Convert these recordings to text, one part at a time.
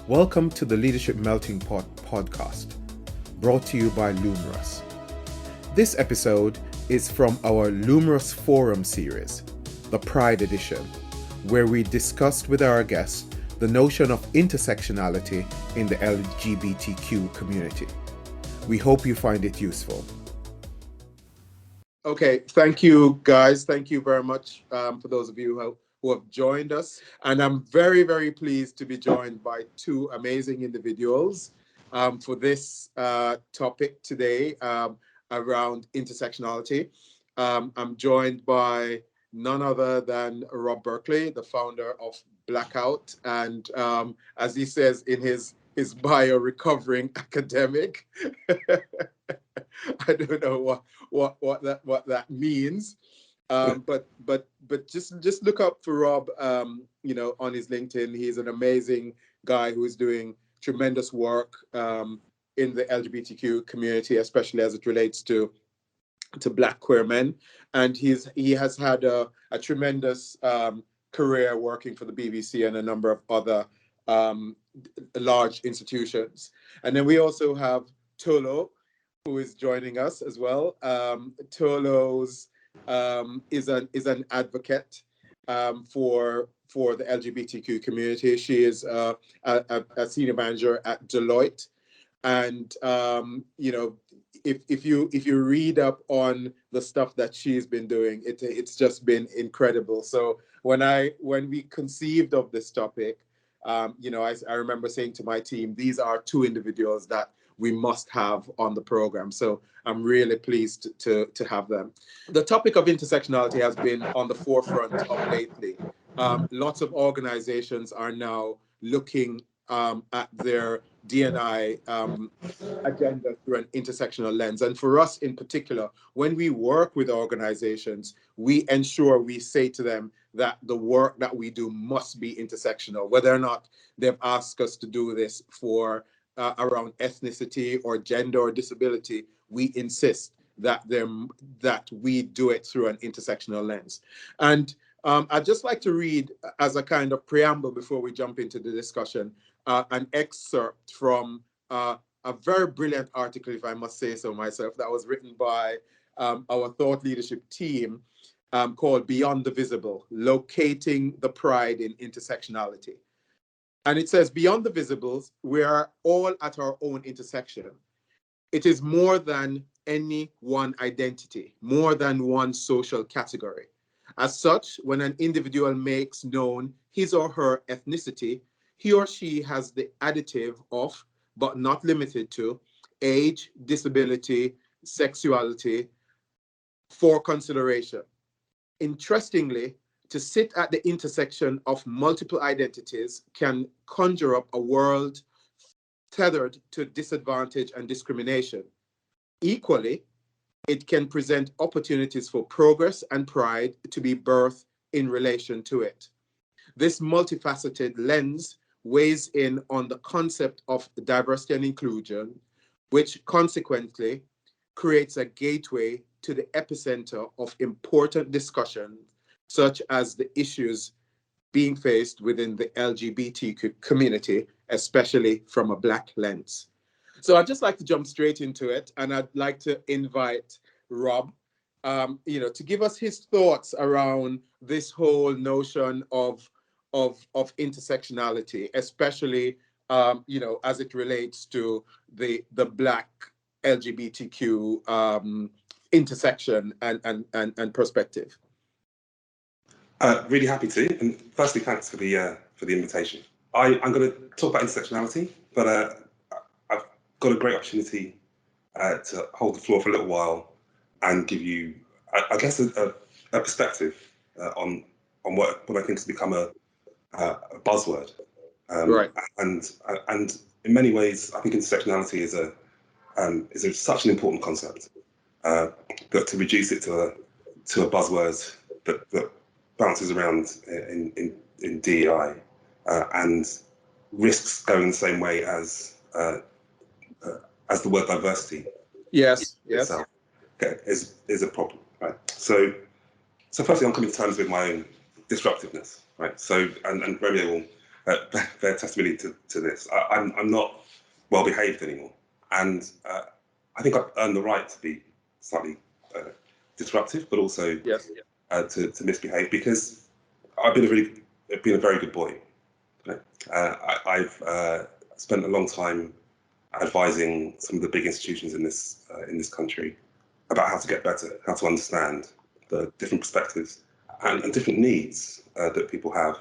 Welcome to the Leadership Melting Pot podcast, brought to you by Lumerous. This episode is from our Lumerous Forum series, the Pride Edition, where we discussed with our guests the notion of intersectionality in the LGBTQ community. We hope you find it useful. Okay, thank you guys. Thank you very much for those of you who have joined us. And I'm very, very pleased to be joined by two amazing individuals for this topic today around intersectionality. I'm joined by none other than Rob Berkeley, the founder of Blackout, and as he says in his bio, recovering academic. I don't know what that means, but just look up for Rob. On his LinkedIn, he's an amazing guy who is doing tremendous work in the LGBTQ community, especially as it relates to Black queer men, and he has had a tremendous career working for the BBC and a number of other large institutions. And then we also have Tolu, who is joining us as well. Tolu is an advocate for the LGBTQ community. She is a senior manager at Deloitte, and if you read up on the stuff that she's been doing, it's just been incredible. So when we conceived of this topic, I remember saying to my team, these are two individuals that we must have on the program. So I'm really pleased to have them. The topic of intersectionality has been on the forefront of lately. Lots of organizations are now looking at their D&I agenda through an intersectional lens. And for us in particular, when we work with organizations, we ensure we say to them that the work that we do must be intersectional, whether or not they've asked us to do this for around ethnicity or gender or disability. We insist that we do it through an intersectional lens. And I'd just like to read, as a kind of preamble before we jump into the discussion, an excerpt from a very brilliant article, if I must say so myself, that was written by our thought leadership team called Beyond the Visible, Locating the Pride in Intersectionality. And it says, beyond the visibles, we are all at our own intersection. It is more than any one identity, more than one social category. As such, when an individual makes known his or her ethnicity, he or she has the additive of, but not limited to, age, disability, sexuality for consideration. Interestingly, to sit at the intersection of multiple identities can conjure up a world tethered to disadvantage and discrimination. Equally, it can present opportunities for progress and pride to be birthed in relation to it. This multifaceted lens weighs in on the concept of diversity and inclusion, which consequently creates a gateway to the epicenter of important discussions, such as the issues being faced within the LGBTQ community, especially from a Black lens. So I'd just like to jump straight into it, and I'd like to invite Rob, to give us his thoughts around this whole notion of intersectionality, especially as it relates to the Black LGBTQ intersection and perspective. Really happy to, and firstly, thanks for the invitation. I'm going to talk about intersectionality, but I've got a great opportunity to hold the floor for a little while and give you, I guess, a perspective on what I think has become a buzzword. Right. And in many ways, I think intersectionality is such an important concept that to reduce it to a buzzword that bounces around in DEI and risks going the same way as the word diversity. Yes. Itself, okay, is a problem, right? So firstly, I'm coming to terms with my own disruptiveness, right? So and Romeo will bear testimony to this. I'm not well behaved anymore, and I think I've earned the right to be slightly disruptive, but also Yes. to misbehave, because I've been a very good boy. I've spent a long time advising some of the big institutions in this country about how to get better, how to understand the different perspectives and different needs that people have,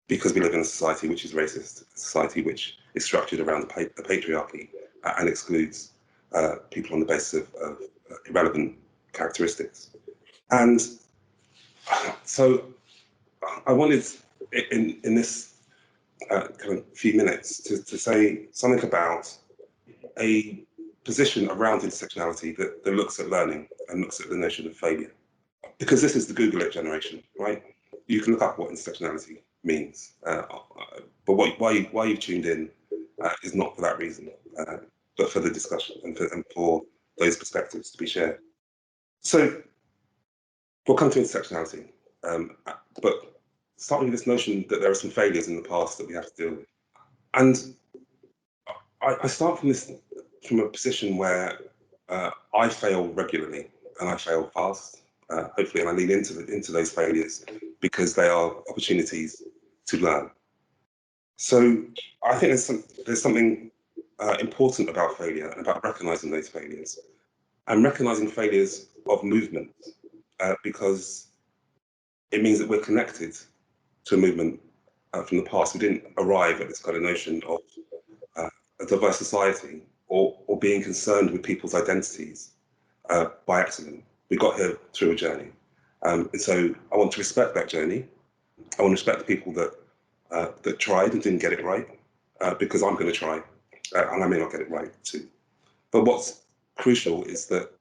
because we live in a society which is racist, a society which is structured around the patriarchy and excludes people on the basis of irrelevant characteristics. And so I wanted, in this kind of few minutes, to say something about a position around intersectionality that looks at learning and looks at the notion of failure. Because this is the Google it generation, right? You can look up what intersectionality means, but why you've tuned in is not for that reason, but for the discussion and for those perspectives to be shared. So we'll come to intersectionality, but starting with this notion that there are some failures in the past that we have to deal with. And I start from a position where I fail regularly and I fail fast, hopefully, and I lean into those failures because they are opportunities to learn. So I think there's something important about failure and about recognizing those failures and recognizing failures of movement, because it means that we're connected to a movement from the past. We didn't arrive at this kind of notion of a diverse society or being concerned with people's identities by accident. We got here through a journey. And so I want to respect that journey. I want to respect the people that tried and didn't get it right, because I'm going to try, and I may not get it right too. But what's crucial is that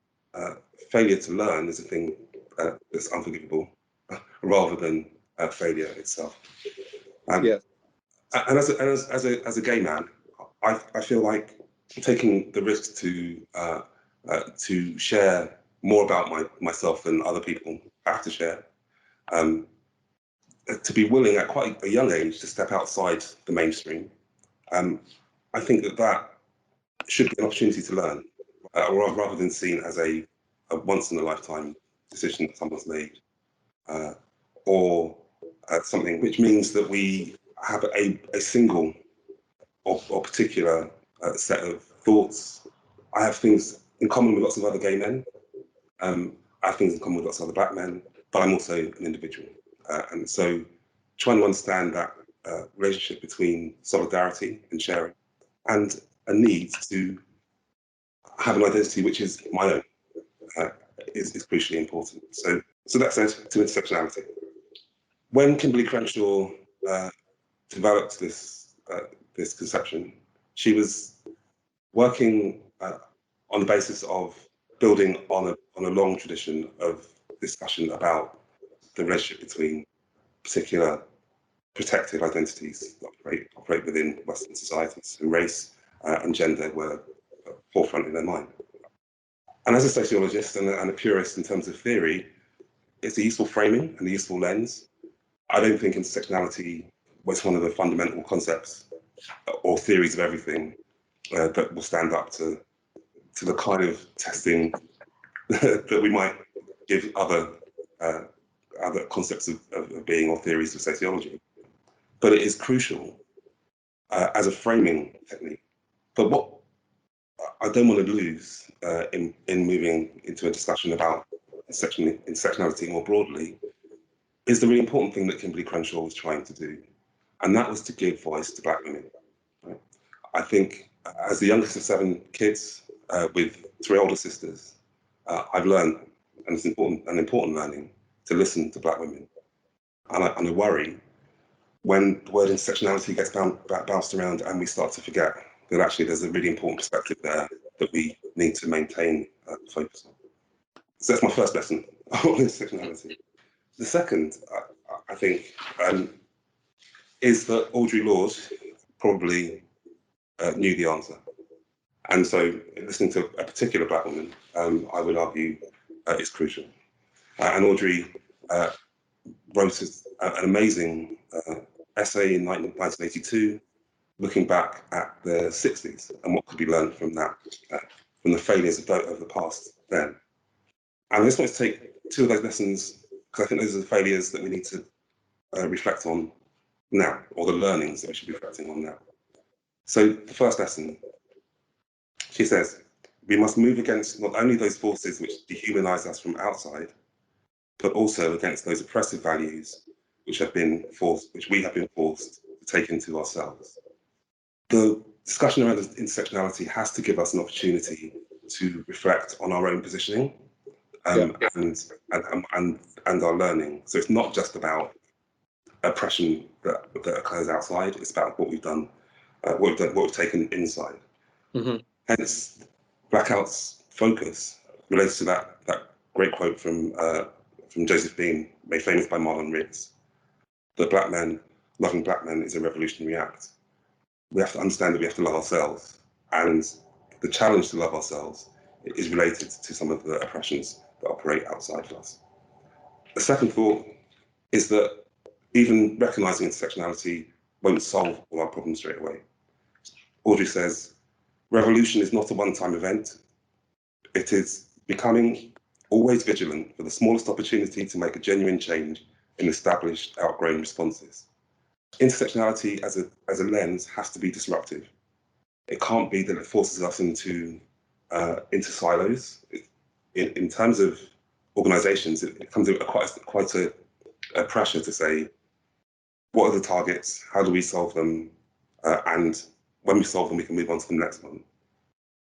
failure to learn is a thing that's unforgivable, rather than failure itself. Yes. And as a gay man, I feel like taking the risk to share more about myself than other people have to share, to be willing at quite a young age to step outside the mainstream. I think that should be an opportunity to learn, rather than seen as a once in a lifetime decision that someone's made, or something which means that we have a single or particular set of thoughts. I have things in common with lots of other gay men. I have things in common with lots of other black men, but I'm also an individual. And so trying to understand that relationship between solidarity and sharing and a need to have an identity which is my own is crucially important. So that said, to intersectionality. When Kimberly Crenshaw developed this conception, she was working on the basis of building on a long tradition of discussion about the relationship between particular protected identities that operate within Western societies. So race and gender were forefront in their mind. And as a sociologist and a purist in terms of theory, it's a useful framing and a useful lens. I don't think intersectionality was one of the fundamental concepts or theories of everything that will stand up to the kind of testing that we might give other concepts of being or theories of sociology. But it is crucial as a framing technique. But what I don't want to lose in moving into a discussion about intersectionality more broadly is the really important thing that Kimberly Crenshaw was trying to do, and that was to give voice to black women. Right? I think as the youngest of 7 kids with 3 older sisters, I've learned, and it's an important learning, to listen to black women. And I worry when the word intersectionality gets bounced around and we start to forget that actually there's a really important perspective there that we need to maintain focus on. So that's my first lesson on intersectionality. The second, I think, is that Audre Lorde probably knew the answer. And so listening to a particular black woman, I would argue, is crucial. And Audre wrote an amazing essay in 1982, looking back at the 60s and what could be learned from that, from the failures of the past then. And I just want to take two of those lessons, because I think those are the failures that we need to reflect on now, or the learnings that we should be reflecting on now. So the first lesson, she says, we must move against not only those forces which dehumanize us from outside, but also against those oppressive values which we have been forced to take into ourselves. The discussion around intersectionality has to give us an opportunity to reflect on our own positioning and our learning. So it's not just about oppression that occurs outside; it's about what we've done, what we've taken inside. Mm-hmm. Hence, Blackout's focus relates to that great quote from Joseph Beam, made famous by Marlon Riggs, that loving black men is a revolutionary act. We have to understand that we have to love ourselves, and the challenge to love ourselves is related to some of the oppressions that operate outside of us. The second thought is that even recognizing intersectionality won't solve all our problems straight away. Audrey says, revolution is not a one-time event. It is becoming always vigilant for the smallest opportunity to make a genuine change in established, outgrown responses. Intersectionality as a lens has to be disruptive. It can't be that it forces us into silos. In terms of organizations, it comes with quite a pressure to say, what are the targets? How do we solve them? And when we solve them, we can move on to the next one.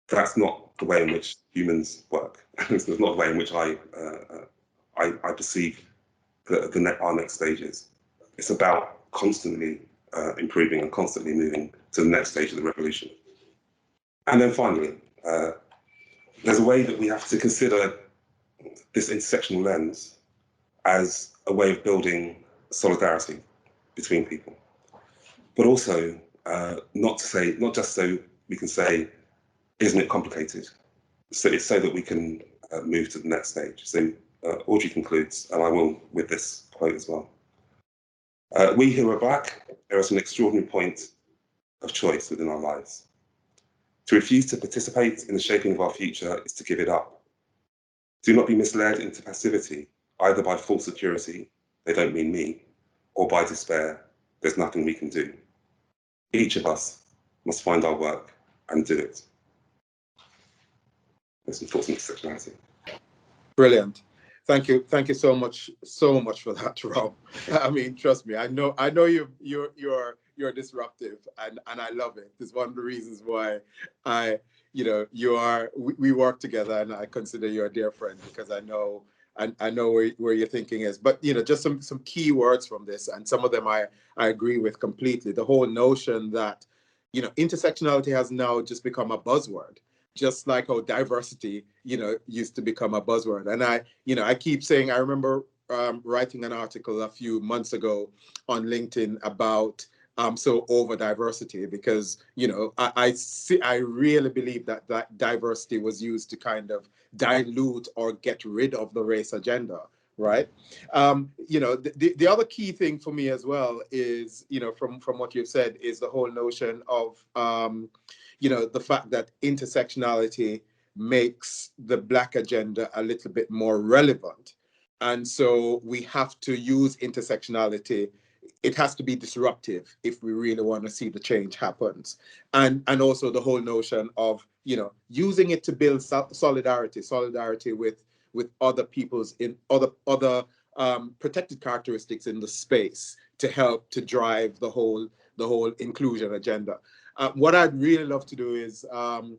That's not the way in which humans work. It's not the way in which I perceive our next stages. It's about constantly improving and constantly moving to the next stage of the revolution. And then finally, there's a way that we have to consider this intersectional lens as a way of building solidarity between people, but also not just so we can say, isn't it complicated? So it's so that we can move to the next stage. So Audrey concludes, and I will with this quote as well. We who are Black are at an extraordinary point of choice within our lives. To refuse to participate in the shaping of our future is to give it up. Do not be misled into passivity, either by false security, they don't mean me, or by despair, there's nothing we can do. Each of us must find our work and do it. There's some thoughts on intersectionality. Brilliant. Thank you so much for that, Rob. I mean, trust me, I know you're disruptive, and I love it. It's one of the reasons why we work together, and I consider you a dear friend, because I know where your thinking is. But just some key words from this, and some of them I agree with completely. The whole notion that intersectionality has now just become a buzzword, just like how diversity, used to become a buzzword. And I keep saying, I remember writing an article a few months ago on LinkedIn about so over diversity, because I really believe that diversity was used to kind of dilute or get rid of the race agenda, right? The other key thing for me as well is, from what you've said, is the whole notion of the fact that intersectionality makes the Black agenda a little bit more relevant. And so we have to use intersectionality. It has to be disruptive if we really want to see the change happens. And also the whole notion of, using it to build solidarity with other people's in other protected characteristics in the space to help to drive the whole inclusion agenda. What I'd really love to do is I'm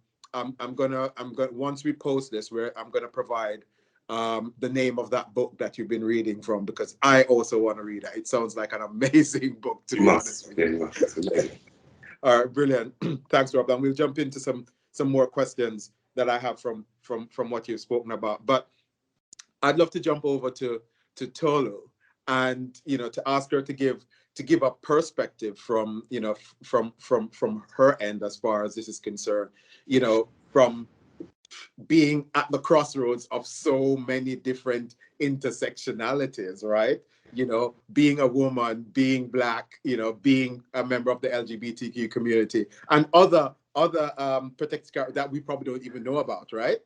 gonna once we post this, I'm gonna provide the name of that book that you've been reading from, because I also want to read it. It sounds like an amazing book, to be honest with you. All right, brilliant. Thanks, Rob. And we'll jump into some more questions that I have from what you've spoken about. But I'd love to jump over to Tolu, and to ask her to give a perspective from from her end as far as this is concerned, from being at the crossroads of so many different intersectionalities, right? you know, being a woman, being Black, you know, being a member of the LGBTQ community, and other protected characters that we probably don't even know about, right?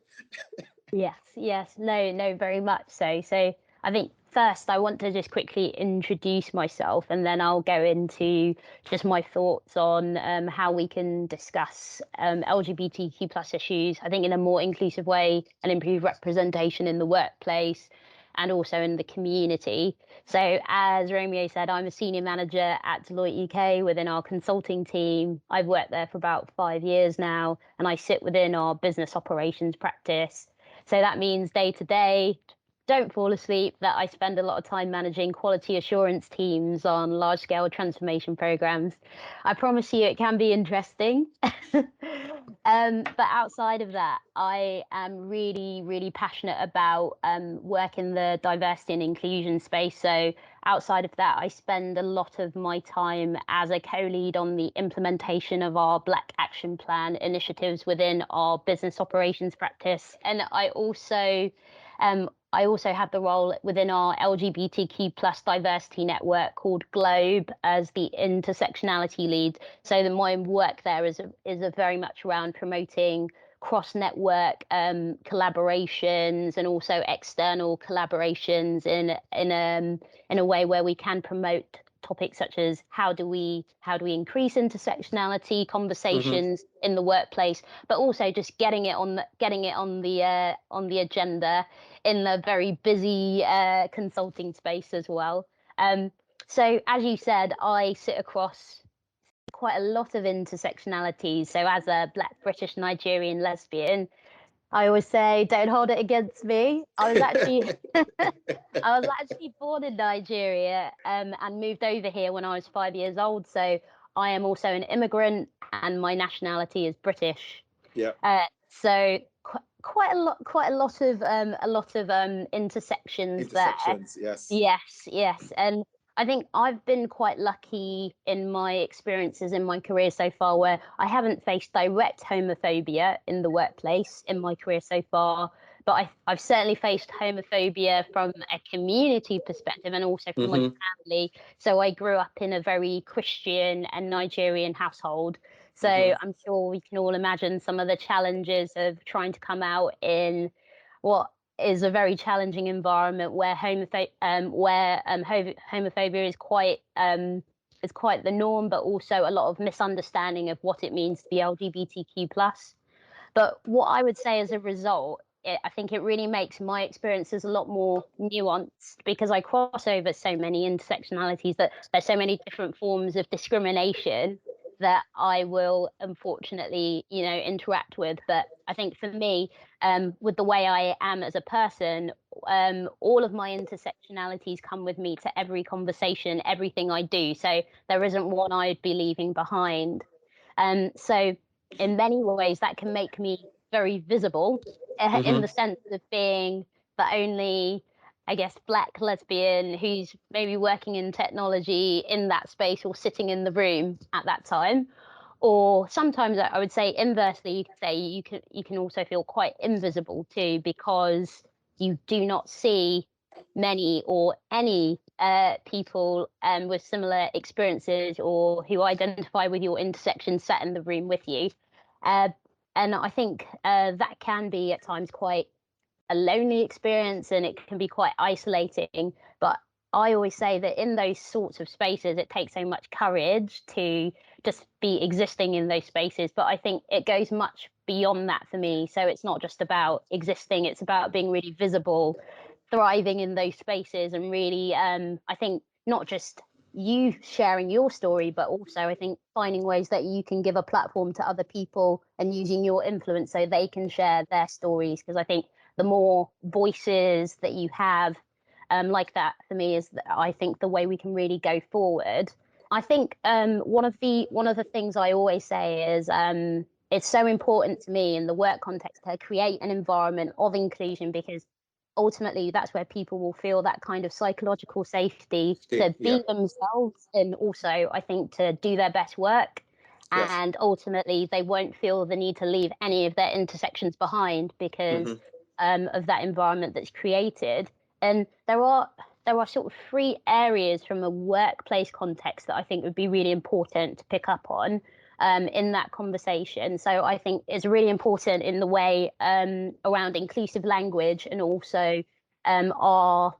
Yes, no, very much so. So I think first I want to just quickly introduce myself, and then I'll go into just my thoughts on how we can discuss LGBTQ plus issues, I think in a more inclusive way and improve representation in the workplace and also in the community. So as Romeo said, I'm a senior manager at Deloitte UK within our consulting team. I've worked there for about 5 years now, and I sit within our business operations practice. So that means day to day, don't fall asleep, that I spend a lot of time managing quality assurance teams on large scale transformation programs. I promise you it can be interesting. But outside of that, I am really, really passionate about work in the diversity and inclusion space. So outside of that, I spend a lot of my time as a co-lead on the implementation of our Black Action Plan initiatives within our business operations practice. And I also have the role within our LGBTQ plus diversity network called Globe as the intersectionality lead. So my work there is very much around promoting cross-network collaborations and also external collaborations in a way where we can promote topics such as how do we increase intersectionality conversations in the workplace, but also just getting it on the agenda in the very busy consulting space as well. So as you said, I sit across quite a lot of intersectionalities. So as a Black British Nigerian lesbian, I always say, don't hold it against me. I was actually I was actually born in Nigeria and moved over here when I was 5 years old. So I am also an immigrant and my nationality is British. Yeah. So quite a lot of intersections there. Yes. Yes. And I think I've been quite lucky in my experiences in my career so far, where I haven't faced direct homophobia in the workplace in my career so far, but I've certainly faced homophobia from a community perspective and also from my family. So I grew up in a very Christian and Nigerian household. So I'm sure we can all imagine some of the challenges of trying to come out in what is a very challenging environment where homophobia is quite the norm, but also a lot of misunderstanding of what it means to be LGBTQ plus. But what I would say as a result, I think it really makes my experiences a lot more nuanced because I cross over so many intersectionalities, that there's so many different forms of discrimination that I will unfortunately, interact with. But I think for me, with the way I am as a person, all of my intersectionalities come with me to every conversation, everything I do. So there isn't one I'd be leaving behind. So in many ways, that can make me very visible in the sense of being the only, I guess, Black lesbian who's maybe working in technology in that space or sitting in the room at that time. Or sometimes I would say inversely, you could say you can also feel quite invisible too, because you do not see many or any people with similar experiences or who identify with your intersection sat in the room with you. And I think that can be at times quite a lonely experience and it can be quite isolating. But I always say that in those sorts of spaces, it takes so much courage to just be existing in those spaces. But I think it goes much beyond that for me. So it's not just about existing, it's about being really visible, thriving in those spaces, and really, I think, not just you sharing your story, but also I think finding ways that you can give a platform to other people and using your influence so they can share their stories. Because I think the more voices that you have like that, for me, is I think the way we can really go forward. I think one of the things I always say is it's so important to me in the work context to create an environment of inclusion, because ultimately that's where people will feel that kind of psychological safety to be themselves, and also I think to do their best work. And ultimately they won't feel the need to leave any of their intersections behind because of that environment that's created. And there are there are sort of three areas from a workplace context that I think would be really important to pick up on in that conversation. So I think it's really important in the way around inclusive language, and also our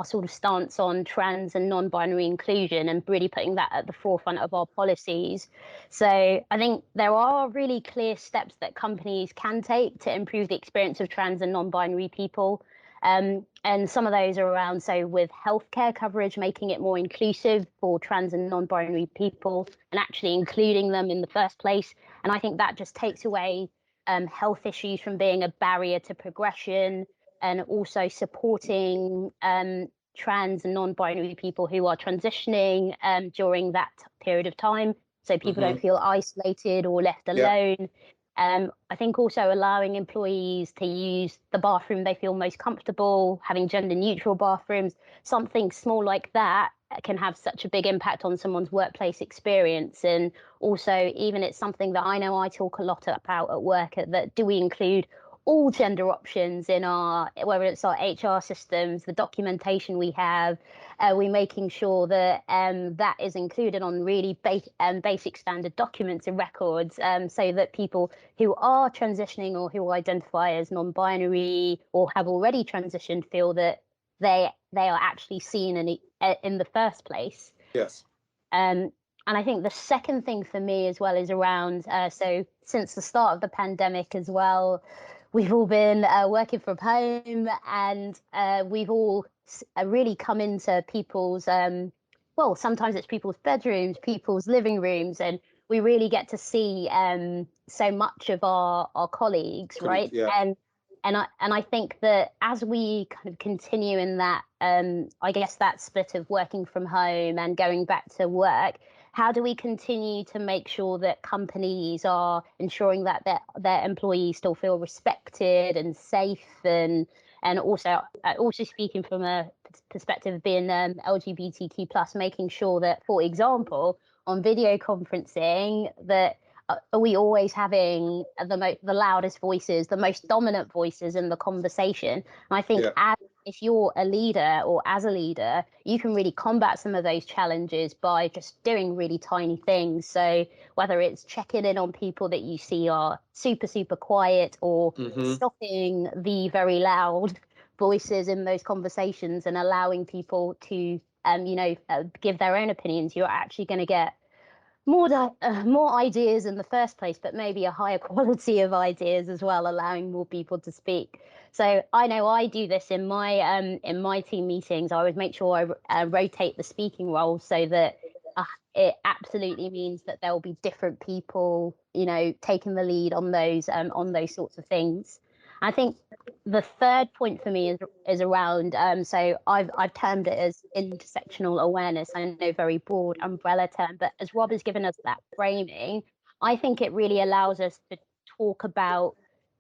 sort of stance on trans and non-binary inclusion, and really putting that at the forefront of our policies. So I think there are really clear steps that companies can take to improve the experience of trans and non-binary people. And some of those are around, so with healthcare coverage, making it more inclusive for trans and non-binary people and actually including them in the first place. And I think that just takes away health issues from being a barrier to progression, and also supporting trans and non-binary people who are transitioning during that period of time, so people don't feel isolated or left alone. I think also allowing employees to use the bathroom they feel most comfortable, having gender neutral bathrooms, something small like that can have such a big impact on someone's workplace experience. And also, even it's something that I know I talk a lot about at work, that do we include all gender options in our, whether it's our HR systems, the documentation we have, we're making sure that that is included on really basic standard documents and records, so that people who are transitioning or who identify as non-binary or have already transitioned feel that they are actually seen in the first place. Yes. And I think the second thing for me as well is around, so since the start of the pandemic as well, we've all been working from home, and we've all really come into people's, well, sometimes it's people's bedrooms, people's living rooms, and we really get to see so much of our colleagues, right? Yeah. And I think that as we kind of continue in that, I guess that split of working from home and going back to work, how do we continue to make sure that companies are ensuring that their employees still feel respected and safe, and also speaking from a perspective of being LGBTQ plus, making sure that, for example, on video conferencing, that are we always having the loudest voices, the most dominant voices in the conversation? And I think if you're a leader, or as a leader, you can really combat some of those challenges by just doing really tiny things. So whether it's checking in on people that you see are super, super quiet, or stopping the very loud voices in those conversations and allowing people to, give their own opinions, you're actually going to get more ideas in the first place, but maybe a higher quality of ideas as well, allowing more people to speak. So I know I do this in my team meetings. I always make sure I rotate the speaking roles, so that it absolutely means that there will be different people, taking the lead on those sorts of things. I think the third point for me is around, so I've termed it as intersectional awareness. I know, very broad umbrella term, but as Rob has given us that framing, I think it really allows us to talk about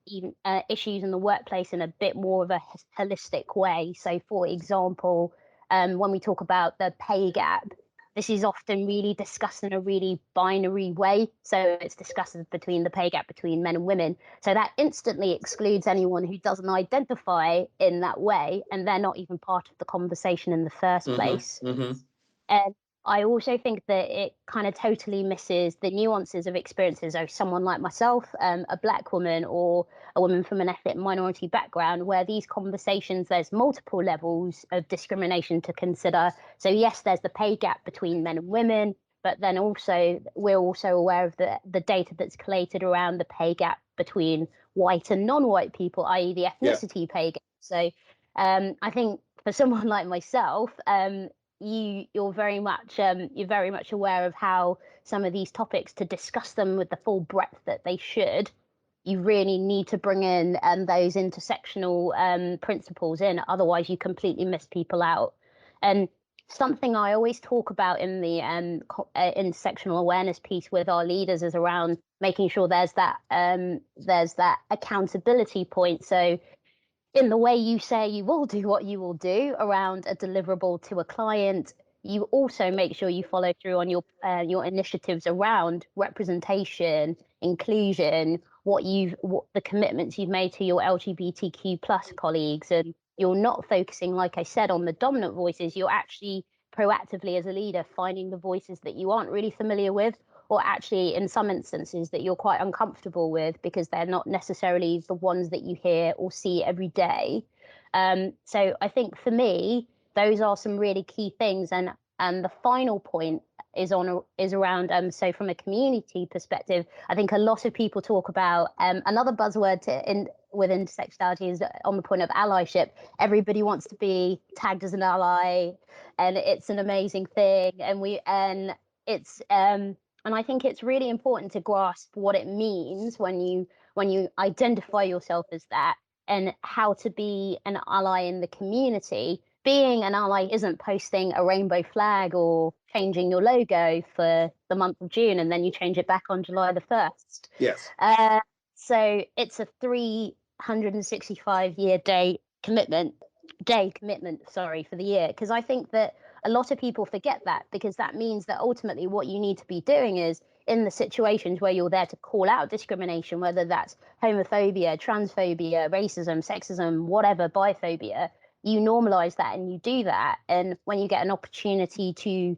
even issues in the workplace in a bit more of a holistic way. So, for example, when we talk about the pay gap, this is often really discussed in a really binary way. So it's discussed between the pay gap between men and women. So that instantly excludes anyone who doesn't identify in that way, and they're not even part of the conversation in the first place. And I also think that it kind of totally misses the nuances of experiences of someone like myself, a Black woman, or a woman from an ethnic minority background, where these conversations, there's multiple levels of discrimination to consider. So yes, there's the pay gap between men and women, but then also we're also aware of the data that's collated around the pay gap between white and non-white people, i.e. the ethnicity pay gap. So I think for someone like myself, you're very much aware of how some of these topics, to discuss them with the full breadth that they should, you really need to bring in those intersectional principles in. Otherwise, you completely miss people out. And something I always talk about in the intersectional awareness piece with our leaders is around making sure there's that accountability point. So in the way you say you will do what you will do around a deliverable to a client, you also make sure you follow through on your initiatives around representation, inclusion, what the commitments you've made to your LGBTQ plus colleagues, and you're not focusing, like I said, on the dominant voices. You're actually proactively, as a leader, finding the voices that you aren't really familiar with, or actually in some instances that you're quite uncomfortable with because they're not necessarily the ones that you hear or see every day. So I think for me, those are some really key things. And the final point is around so from a community perspective, I think a lot of people talk about another buzzword with intersectionality is on the point of allyship. Everybody wants to be tagged as an ally, and it's an amazing thing. And I think it's really important to grasp what it means when you identify yourself as that, and how to be an ally in the community. Being an ally isn't posting a rainbow flag or changing your logo for the month of June and then you change it back on July the 1st. Yes. So it's a 365-year commitment, for the year. Because I think that a lot of people forget that, because that means that ultimately what you need to be doing is, in the situations where you're there to call out discrimination, whether that's homophobia, transphobia, racism, sexism, whatever, biphobia, you normalize that and you do that. And when you get an opportunity to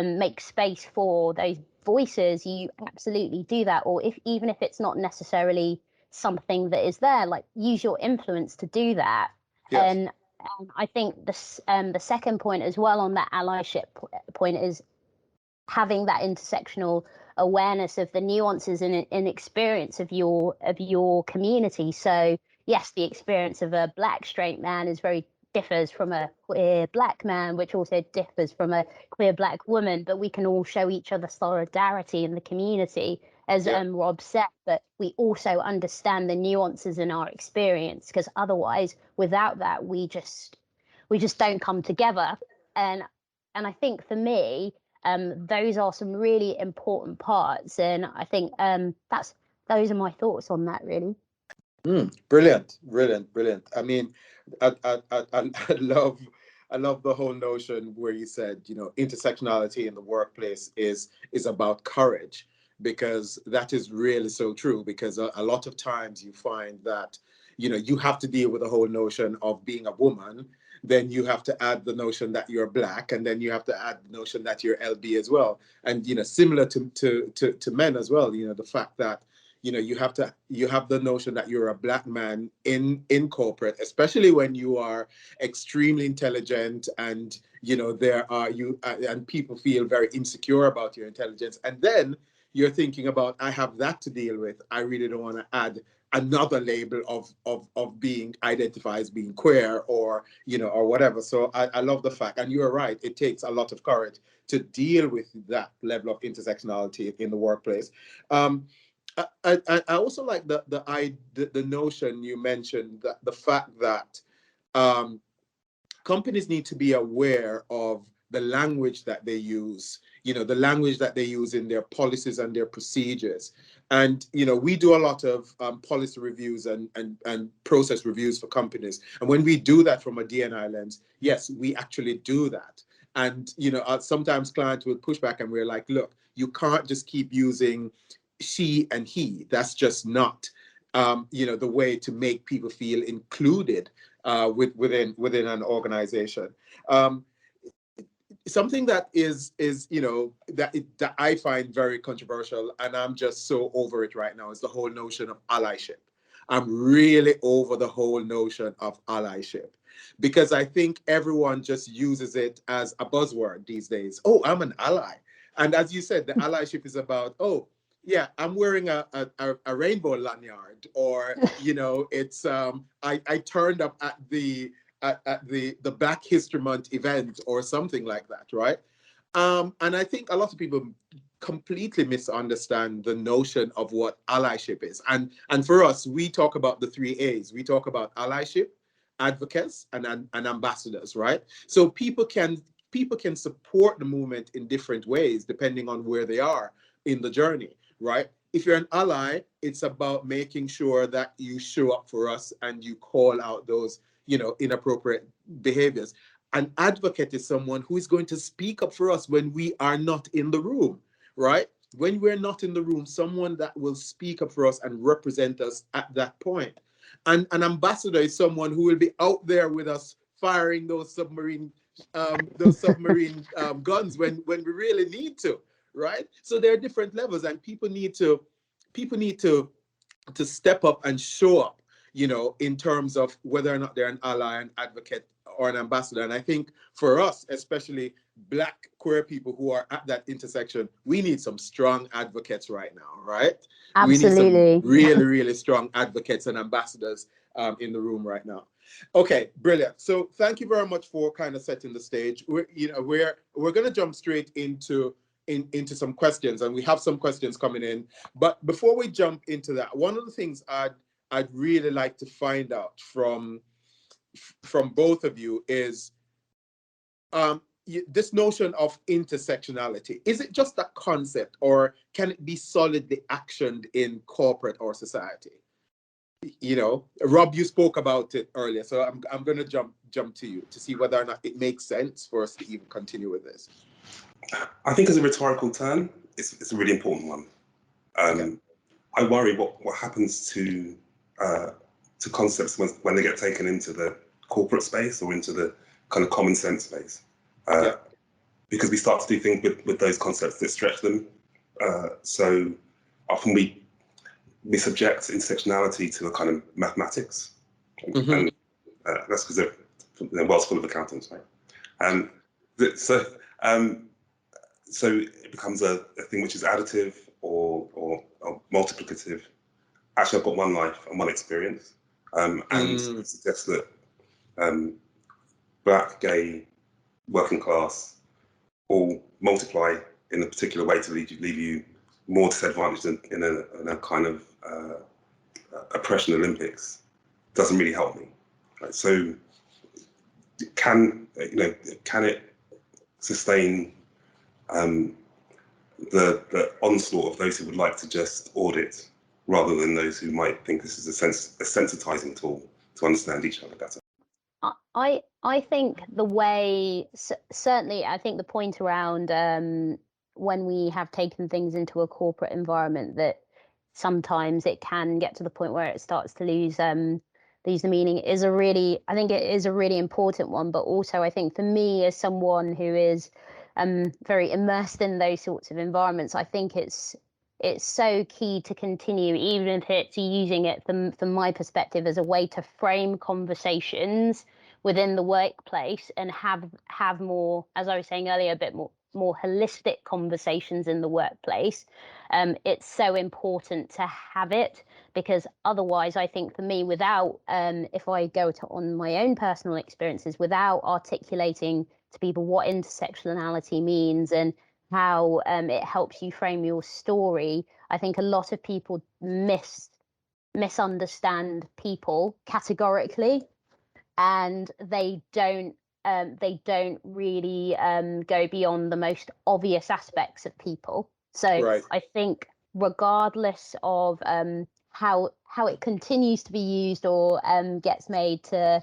make space for those voices, you absolutely do that. Or even if it's not necessarily something that is there, like, use your influence to do that. Yes. And I think the second point as well on that allyship point is having that intersectional awareness of the nuances and experience of your community. So yes, the experience of a Black straight man differs from a queer Black man, which also differs from a queer Black woman, but we can all show each other solidarity in the community, as Rob said, but we also understand the nuances in our experience, because otherwise, without that, we just don't come together. And I think for me, those are some really important parts, and I think those are my thoughts on that, really. Brilliant. I mean, I love the whole notion where you said, intersectionality in the workplace is about courage, because that is really so true. Because a lot of times you find that, you have to deal with the whole notion of being a woman. Then you have to add the notion that you're Black, and then you have to add the notion that you're LB as well. And similar to men as well. The fact that you have the notion that you're a Black man in corporate, especially when you are extremely intelligent, and and people feel very insecure about your intelligence. And then you're thinking about, I have that to deal with. I really don't want to add another label of being identified as being queer, or or whatever. So I love the fact, and you're right, it takes a lot of courage to deal with that level of intersectionality in the workplace. I also like the notion you mentioned, that the fact that companies need to be aware of the language that they use, the language that they use in their policies and their procedures. And, we do a lot of policy reviews and process reviews for companies. And when we do that from a D&I lens, yes, we actually do that. And, sometimes clients will push back and we're like, look, you can't just keep using she and he. That's just not, the way to make people feel included within an organization. Something that is that I find very controversial, and I'm just so over it right now, is the whole notion of allyship. I'm really over the whole notion of allyship, because I think everyone just uses it as a buzzword these days. Oh, I'm an ally. And as you said, the allyship is about, oh, yeah, I'm wearing a rainbow lanyard, or it's I turned up at the Black History Month event, or something like that, right? And I think a lot of people completely misunderstand the notion of what allyship is. And for us, we talk about the 3 A's. We talk about allyship, advocates, and ambassadors, right? So people can support the movement in different ways depending on where they are in the journey, right? If you're an ally, it's about making sure that you show up for us and you call out those, inappropriate behaviors. An advocate is someone who is going to speak up for us when we are not in the room, right? When we're not in the room, someone that will speak up for us and represent us at that point. And an ambassador is someone who will be out there with us firing those submarine guns when we really need to, right? So there are different levels, and people need to step up and show up, in terms of whether or not they're an ally, an advocate, or an ambassador. And I think for us, especially Black queer people who are at that intersection, we need some strong advocates right now, right? Absolutely. We need some really, really strong advocates and ambassadors in the room right now. Okay, brilliant. So thank you very much for kind of setting the stage. We're going to jump straight into some questions, and we have some questions coming in. But before we jump into that, one of the things I'd really like to find out from both of you is this notion of intersectionality. Is it just a concept, or can it be solidly actioned in corporate or society? Rob, you spoke about it earlier, so I'm going to jump to you to see whether or not it makes sense for us to even continue with this. I think as a rhetorical term, it's a really important one. Okay. I worry what happens to concepts when they get taken into the corporate space or into the kind of common sense space, because we start to do things with those concepts that stretch them. So often we subject intersectionality to a kind of mathematics, and that's because the world's full of accountants, right? So it becomes a thing which is additive or multiplicative. Actually, I've got one life and one experience, and it suggests that Black, gay, working class all multiply in a particular way to leave you more disadvantaged in a kind of oppression Olympics. Doesn't really help me. Right? So can it sustain the onslaught of those who would like to just audit, rather than those who might think this is a sensitizing tool to understand each other better? I think the way, certainly, I think the point around when we have taken things into a corporate environment, that sometimes it can get to the point where it starts to lose the meaning, I think it is a really important one. But also, I think for me, as someone who is very immersed in those sorts of environments, I think it's so key to continue, even if it's using it from my perspective as a way to frame conversations within the workplace and have more, as I was saying earlier, a bit more holistic conversations in the workplace. It's so important to have it, because otherwise, I think for me, without if I go on my own personal experiences, without articulating to people what intersectionality means and how it helps you frame your story, I think a lot of people misunderstand people categorically, and they don't really go beyond the most obvious aspects of people. So right. I think regardless of how it continues to be used or gets made to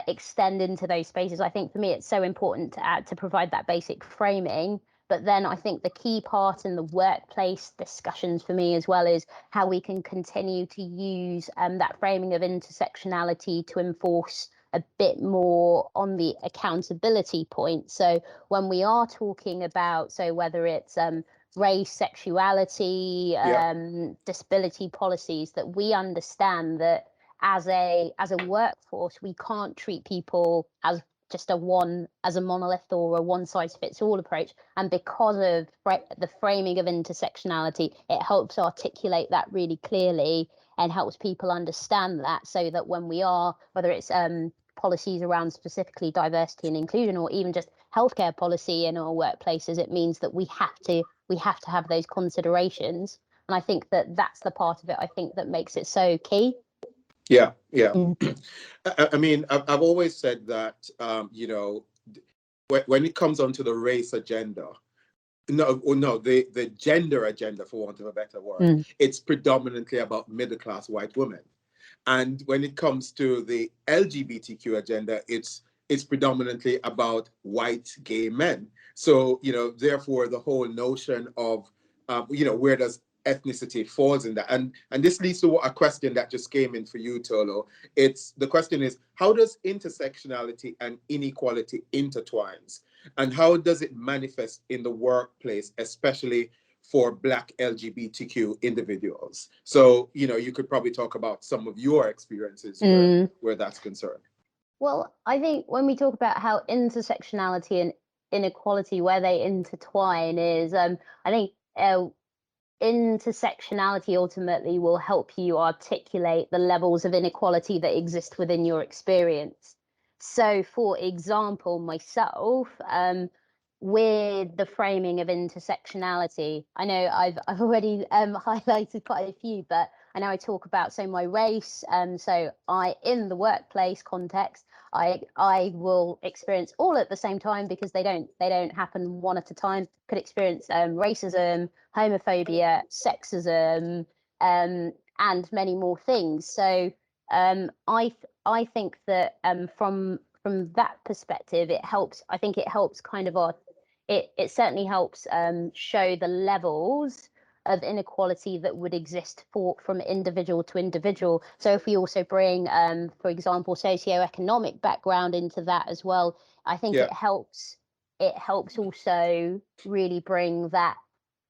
extend into those spaces, I think for me it's so important to provide that basic framing. But then I think the key part in the workplace discussions for me as well is how we can continue to use that framing of intersectionality to enforce a bit more on the accountability point. So when we are talking about, so whether it's race, sexuality, disability policies, that we understand that as a workforce, we can't treat people as just a monolith or a one-size-fits-all approach. And because of the framing of intersectionality, it helps articulate that really clearly and helps people understand that, so that when we are, whether it's policies around specifically diversity and inclusion, or even just healthcare policy in our workplaces, it means that we have to have those considerations. And I think that that's the part of it, I think, that makes it so key. Yeah. I mean, I've always said that, when it comes onto the race agenda, the gender agenda, for want of a better word, it's predominantly about middle-class white women. And when it comes to the LGBTQ agenda, it's predominantly about white gay men. So, therefore, the whole notion of, where does ethnicity falls in that. And this leads to a question that just came in for you, Tolu. The question is, how does intersectionality and inequality intertwines? And how does it manifest in the workplace, especially for Black LGBTQ individuals? So, you could probably talk about some of your experiences where that's concerned. Well, I think when we talk about how intersectionality and inequality, where they intertwine is, I think intersectionality ultimately will help you articulate the levels of inequality that exist within your experience. So, for example, myself, with the framing of intersectionality, I know I've already highlighted quite a few, but I know I talk about my race. So in the workplace context, I will experience all at the same time, because they don't happen one at a time. Could experience racism, homophobia, sexism, and many more things. So I think that from that perspective, it helps. I think it helps kind of it certainly helps show the levels of inequality that would exist from individual to individual. So if we also bring, for example, socioeconomic background into that as well, I think it helps also really bring that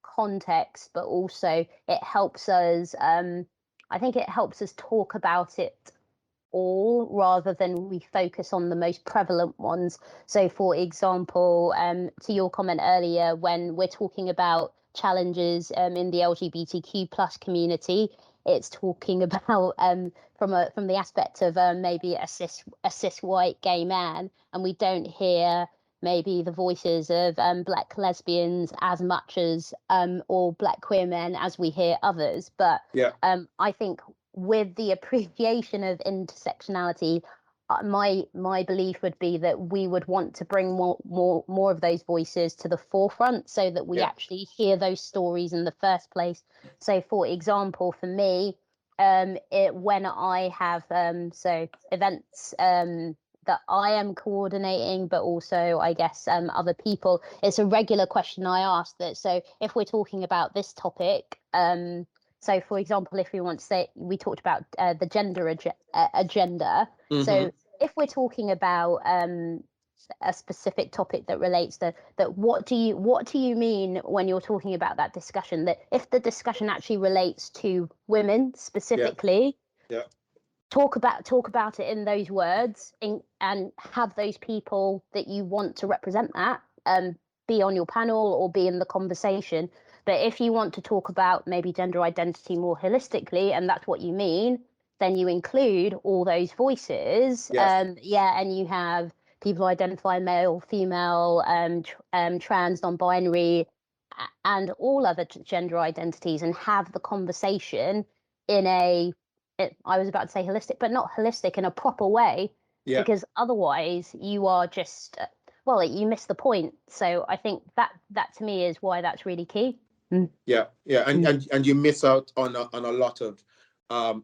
context, but also it helps us, I think it helps us talk about it all, rather than we focus on the most prevalent ones. So for example, to your comment earlier, when we're talking about challenges in the LGBTQ plus community, it's talking about from the aspect of maybe a cis white gay man, and we don't hear maybe the voices of Black lesbians as much as or Black queer men as we hear others. But I think with the appreciation of intersectionality, my belief would be that we would want to bring more of those voices to the forefront, so that we actually hear those stories in the first place. So for example, for me, when I have events that I am coordinating, but also I guess other people, it's a regular question I ask that. So if we're talking about this topic, so for example, if we want to say, we talked about the gender agenda. So if we're talking about a specific topic that relates to that, what do you mean when you're talking about that discussion? That if the discussion actually relates to women specifically, talk about it in those words, and have those people that you want to represent that be on your panel or be in the conversation. But if you want to talk about maybe gender identity more holistically, and that's what you mean, then you include all those voices. And you have people who identify male, female, trans, non-binary, and all other gender identities, and have the conversation in I was about to say holistic, but not holistic, in a proper way, because otherwise you are just, you miss the point. So I think that to me is why that's really key. And you miss out on a lot of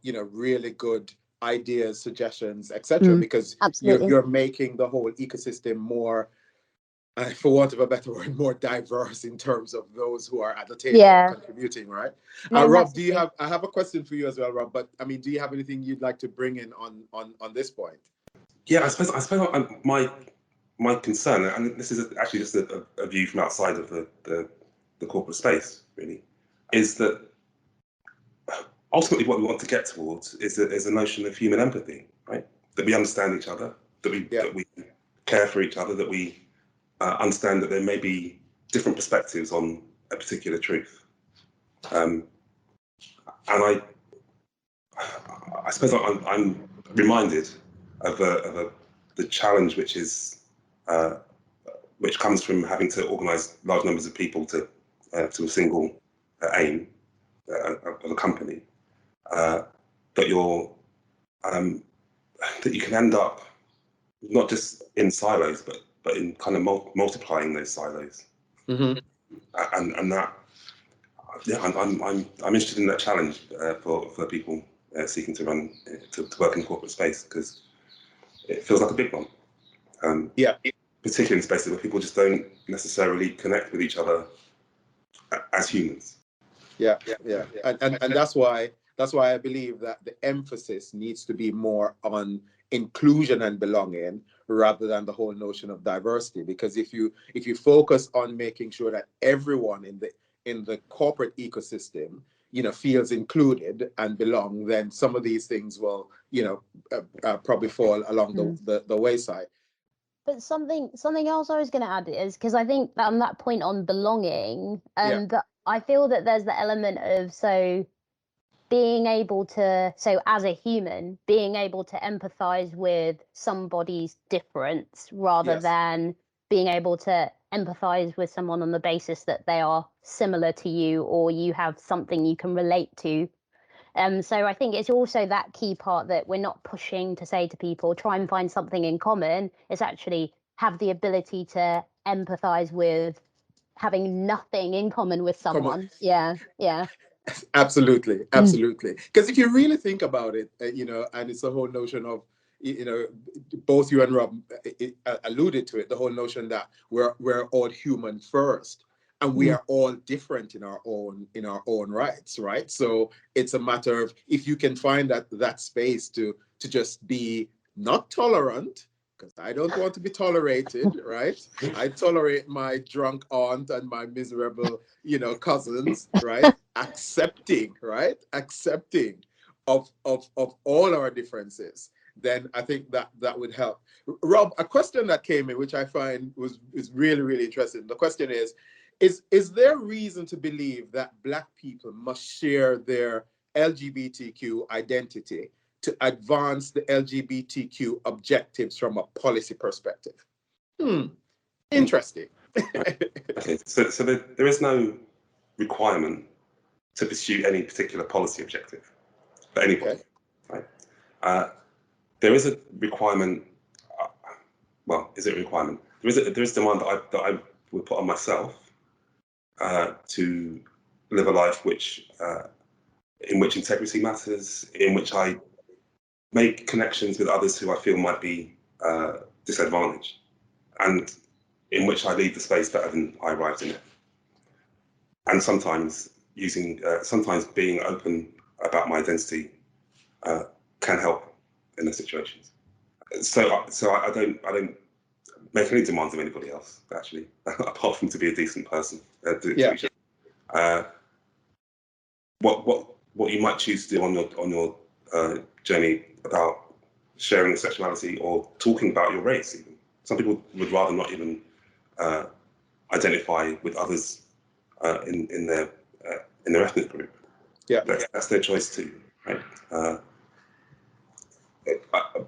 really good ideas, suggestions, etc. Because you're making the whole ecosystem more, for want of a better word, more diverse in terms of those who are at the table contributing, right? Rob, I have a question for you as well, Rob, but I mean, do you have anything you'd like to bring in on this point? Yeah, I suppose my concern, and this is actually just a view from outside of the corporate space, really, is that ultimately what we want to get towards is a notion of human empathy, right? That we understand each other, that we care for each other, that we understand that there may be different perspectives on a particular truth. And I suppose I'm reminded of the challenge which comes from having to organise large numbers of people to a single aim of a company, that you can end up not just in silos, but in kind of multiplying those silos, and that I'm interested in that challenge for people seeking to run to work in the corporate space, because it feels like a big one. Particularly in spaces where people just don't necessarily connect with each other as humans. Yeah, yeah, and that's why I believe that the emphasis needs to be more on inclusion and belonging rather than the whole notion of diversity. Because if you focus on making sure that everyone in the corporate ecosystem, feels included and belong, then some of these things will, probably fall along the wayside. But something else I was going to add is because I think that on that point on belonging, Yeah, that I feel that there's the element of being able to, as a human, being able to empathize with somebody's difference rather yes, than being able to empathize with someone on the basis that they are similar to you or you have something you can relate to. So I think it's also that key part that we're not pushing to say to people, try and find something in common. It's actually have the ability to empathize with having nothing in common with come on. someone. Yeah, yeah. Absolutely, Mm. absolutely. Because if you really think about it, and it's the whole notion of, you know, both you and Rob alluded to it, the whole notion that we're all human first, and we Mm. are all different in our own rights, right? So it's a matter of if you can find that space to just be not tolerant, because I don't want to be tolerated, right? I tolerate my drunk aunt and my miserable, cousins, right? Accepting, right? Accepting of all our differences, then I think that would help. Rob, a question that came in, which I find is really, really interesting. The question is there reason to believe that Black people must share their LGBTQ identity to advance the LGBTQ objectives from a policy perspective? Interesting. Okay, so there is no requirement to pursue any particular policy objective for anybody, Okay. right? There is a requirement. Well, is it a requirement? There is demand that I would put on myself to live a life in which integrity matters, in which I make connections with others who I feel might be disadvantaged, and in which I leave the space better than I arrived in it. And sometimes being open about my identity can help in those situations. So I don't make any demands of anybody else, actually, apart from to be a decent person to Yeah. each other. What you might choose to do on your journey about sharing your sexuality or talking about your race, even. Some people would rather not even identify with others in their ethnic group. Yeah. That's their choice too, right?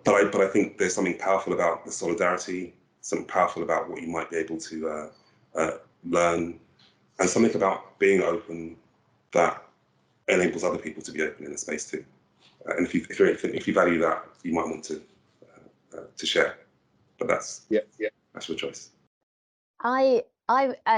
But I think there's something powerful about the solidarity, something powerful about what you might be able to learn, and something about being open that enables other people to be open in the space too. And if you value that, you might want to share. But that's your choice. I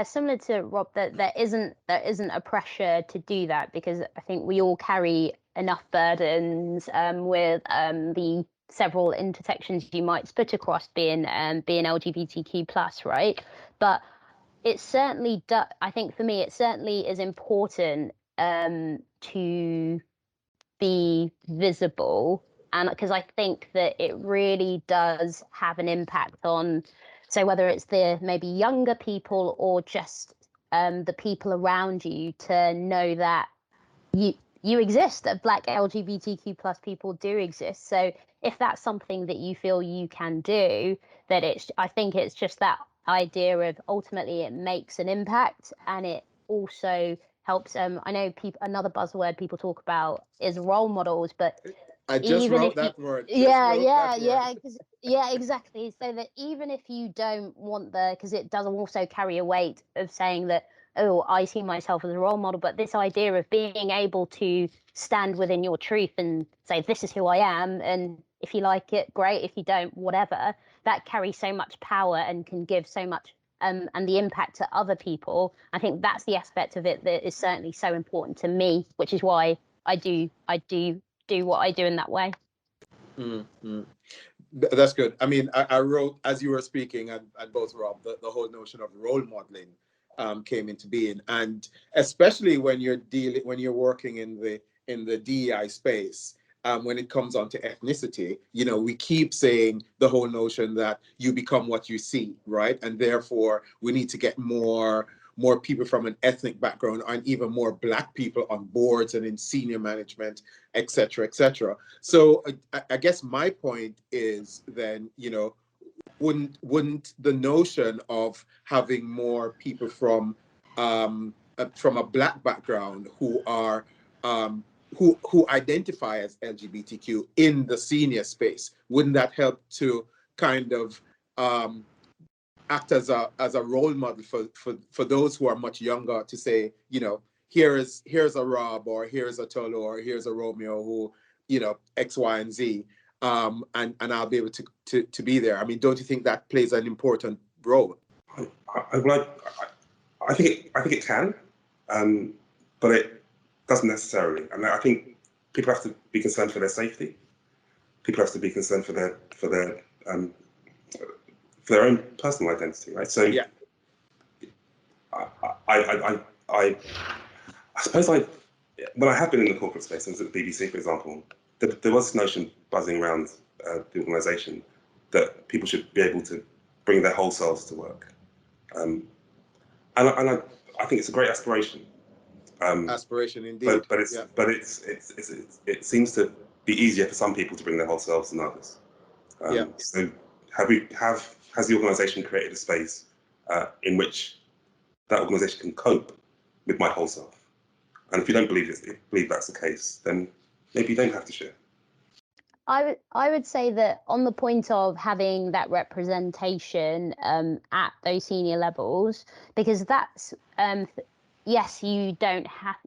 similar to Rob, that there isn't a pressure to do that, because I think we all carry enough burdens with the several intersections you might split across being LGBTQ plus, right? But it certainly does. I think for me, it certainly is important to be visible, and because I think that it really does have an impact on, so whether it's the maybe younger people or just the people around you, to know that you exist, that Black LGBTQ plus people do exist. So if that's something that you feel you can do, that I think it's just that idea of ultimately it makes an impact, and it also helps. I know another buzzword people talk about is role models, but I just even wrote if you, that word. yeah, exactly. So that even if you don't want because it does also carry a weight of saying that, oh, I see myself as a role model, but this idea of being able to stand within your truth and say, this is who I am, and if you like it, great. If you don't, whatever. That carries so much power and can give so much, and the impact to other people. I think that's the aspect of it that is certainly so important to me, which is why I do what I do in that way. Mm-hmm. That's good. I mean, I wrote, as you were speaking, and both Rob, the whole notion of role modeling came into being, and especially when you're working in the DEI space. When it comes on to ethnicity, we keep saying the whole notion that you become what you see, right? And therefore, we need to get more people from an ethnic background, and even more Black people on boards and in senior management, et cetera, et cetera. So I guess my point is then, wouldn't the notion of having more people from a Black background who are who identify as LGBTQ in the senior space, wouldn't that help to kind of act as a role model for those who are much younger, to say, here's a Rob, or here's a Tolu, or here's a Romeo who, X, Y, and Z, and I'll be able to be there. I mean, don't you think that plays an important role? I think it can, but it doesn't necessarily. I mean, I think people have to be concerned for their safety. People have to be concerned for their own personal identity, right? So, yeah. I suppose when I have been in the corporate space, I was at the BBC, for example, there was this notion buzzing around the organisation that people should be able to bring their whole selves to work, and I think it's a great aspiration. Aspiration indeed. But it seems to be easier for some people to bring their whole selves than others. So has the organisation created a space in which that organisation can cope with my whole self? And if you don't believe that's the case, then maybe you don't have to share. I would say that on the point of having that representation at those senior levels, because that's yes, you don't have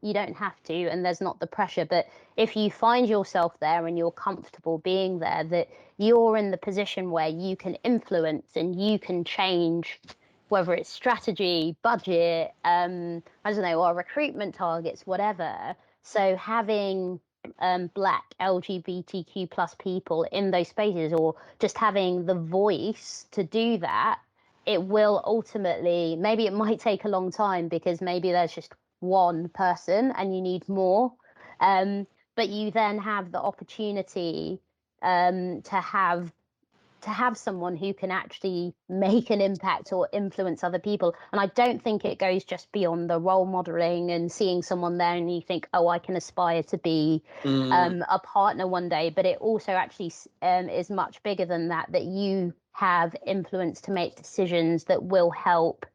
to, and there's not the pressure, but if you find yourself there and you're comfortable being there, that you're in the position where you can influence and you can change, whether it's strategy, budget, I don't know, or recruitment targets, whatever. So having Black LGBTQ plus people in those spaces, or just having the voice to do that, it will ultimately, maybe it might take a long time because maybe there's just one person and you need more, but you then have the opportunity to have someone who can actually make an impact or influence other people. And I don't think it goes just beyond the role modeling and seeing someone there and you think, oh, I can aspire to be a partner one day, but it also actually is much bigger than that, that you have influence to make decisions that will help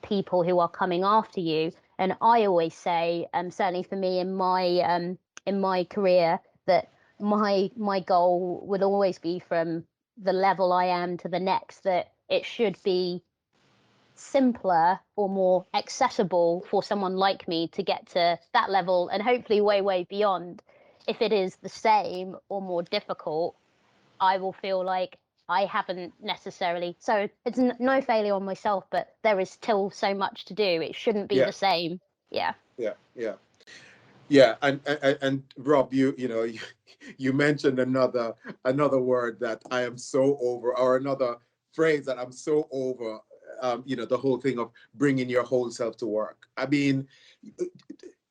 people who are coming after you. And I always say, certainly for me in my career, that my goal would always be from the level I am to the next, that it should be simpler or more accessible for someone like me to get to that level, and hopefully way beyond. If it is the same or more difficult, I will feel like I haven't necessarily, so it's no failure on myself, but there is still so much to do. It shouldn't be the same. Yeah. And Rob, you mentioned another word that I am so over, or another phrase that I'm so over. The whole thing of bringing your whole self to work. I mean,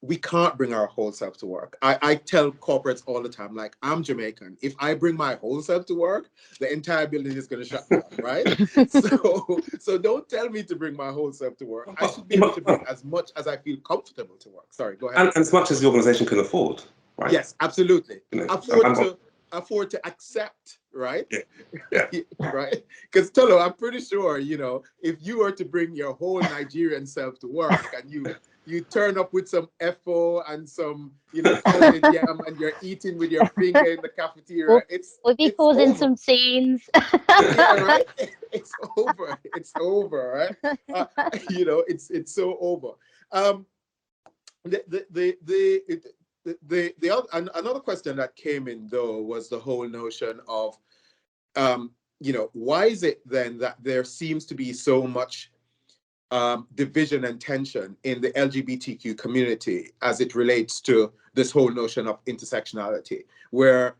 we can't bring our whole self to work. I tell corporates all the time, like, I'm Jamaican. If I bring my whole self to work, the entire building is going to shut down, right? So don't tell me to bring my whole self to work. I should be able to bring as much as I feel comfortable to work. Sorry, go ahead. And as much as the organisation can afford, right? Yes, absolutely. Afford to accept, right? Yeah. Right? Because Tolu, I'm pretty sure, if you were to bring your whole Nigerian self to work and you turn up with some FO and some, pounded yam, and you're eating with your finger in the cafeteria, we'll be causing some scenes. Yeah, right? It's over. It's over, right? It's so over. Another question that came in, though, was the whole notion of, why is it then that there seems to be so much division and tension in the LGBTQ community as it relates to this whole notion of intersectionality, where,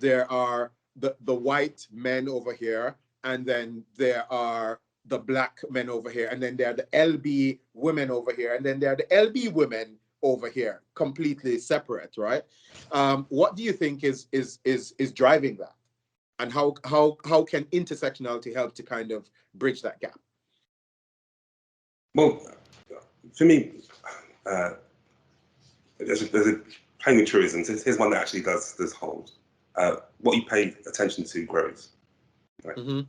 there are the white men over here, and then there are the black men over here, and then there are the LB women over here, and then there are the LB women over here, completely separate, right? What do you think is driving that, and how can intersectionality help to kind of bridge that gap? Well, for me, there's a plain truism. Here's one that actually does hold. What you pay attention to grows. Right? Mm-hmm.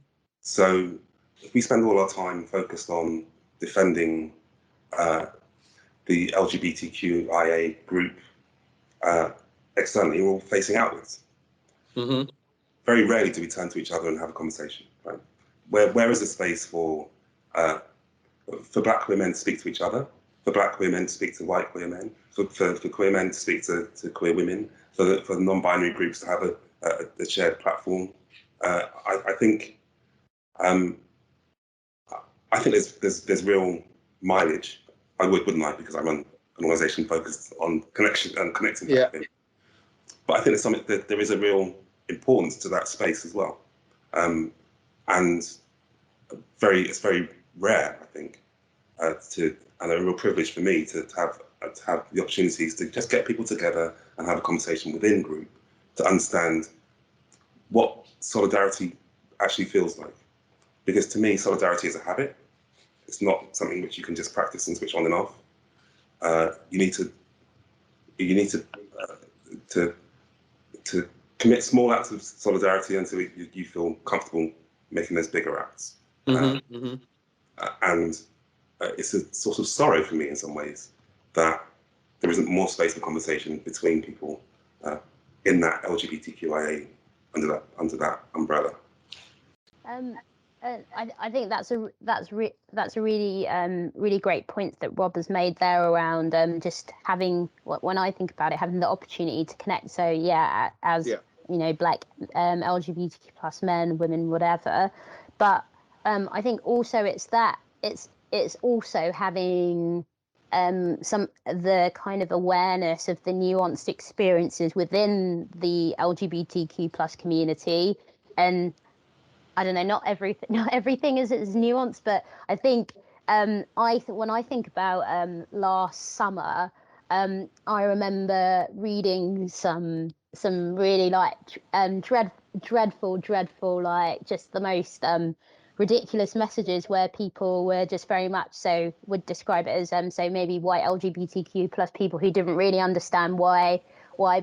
So if we spend all our time focused on defending the LGBTQIA group externally, we're all facing outwards. Mm-hmm. Very rarely do we turn to each other and have a conversation. Right? Where is the space for black queer men to speak to each other, for black queer men to speak to white queer men, for queer men to speak to queer women, for non-binary groups to have a shared platform? I think there's real mileage. I wouldn't I, because I run an organisation focused on connection and connecting. Yeah. But I think there's something that there is a real importance to that space as well, and it's very rare, I think, and a real privilege for me to have the opportunities to just get people together and have a conversation within group to understand what solidarity actually feels like. Because to me, solidarity is a habit. It's not something which you can just practice and switch on and off. You need to commit small acts of solidarity until you feel comfortable making those bigger acts. And it's a sort of sorrow for me in some ways that there isn't more space for conversation between people in that LGBTQIA under that umbrella. I think that's a really great point that Rob has made there around just having, when I think about it, having the opportunity to connect. So as you know, black LGBTQ plus men, women, whatever. But I think also it's also having the kind of awareness of the nuanced experiences within the LGBTQ plus community. And I don't know, not everything is nuanced, but I think when I think about last summer, I remember reading some really like dreadful, like just the most ridiculous messages where people were just very much so would describe it as so maybe white LGBTQ plus people who didn't really understand why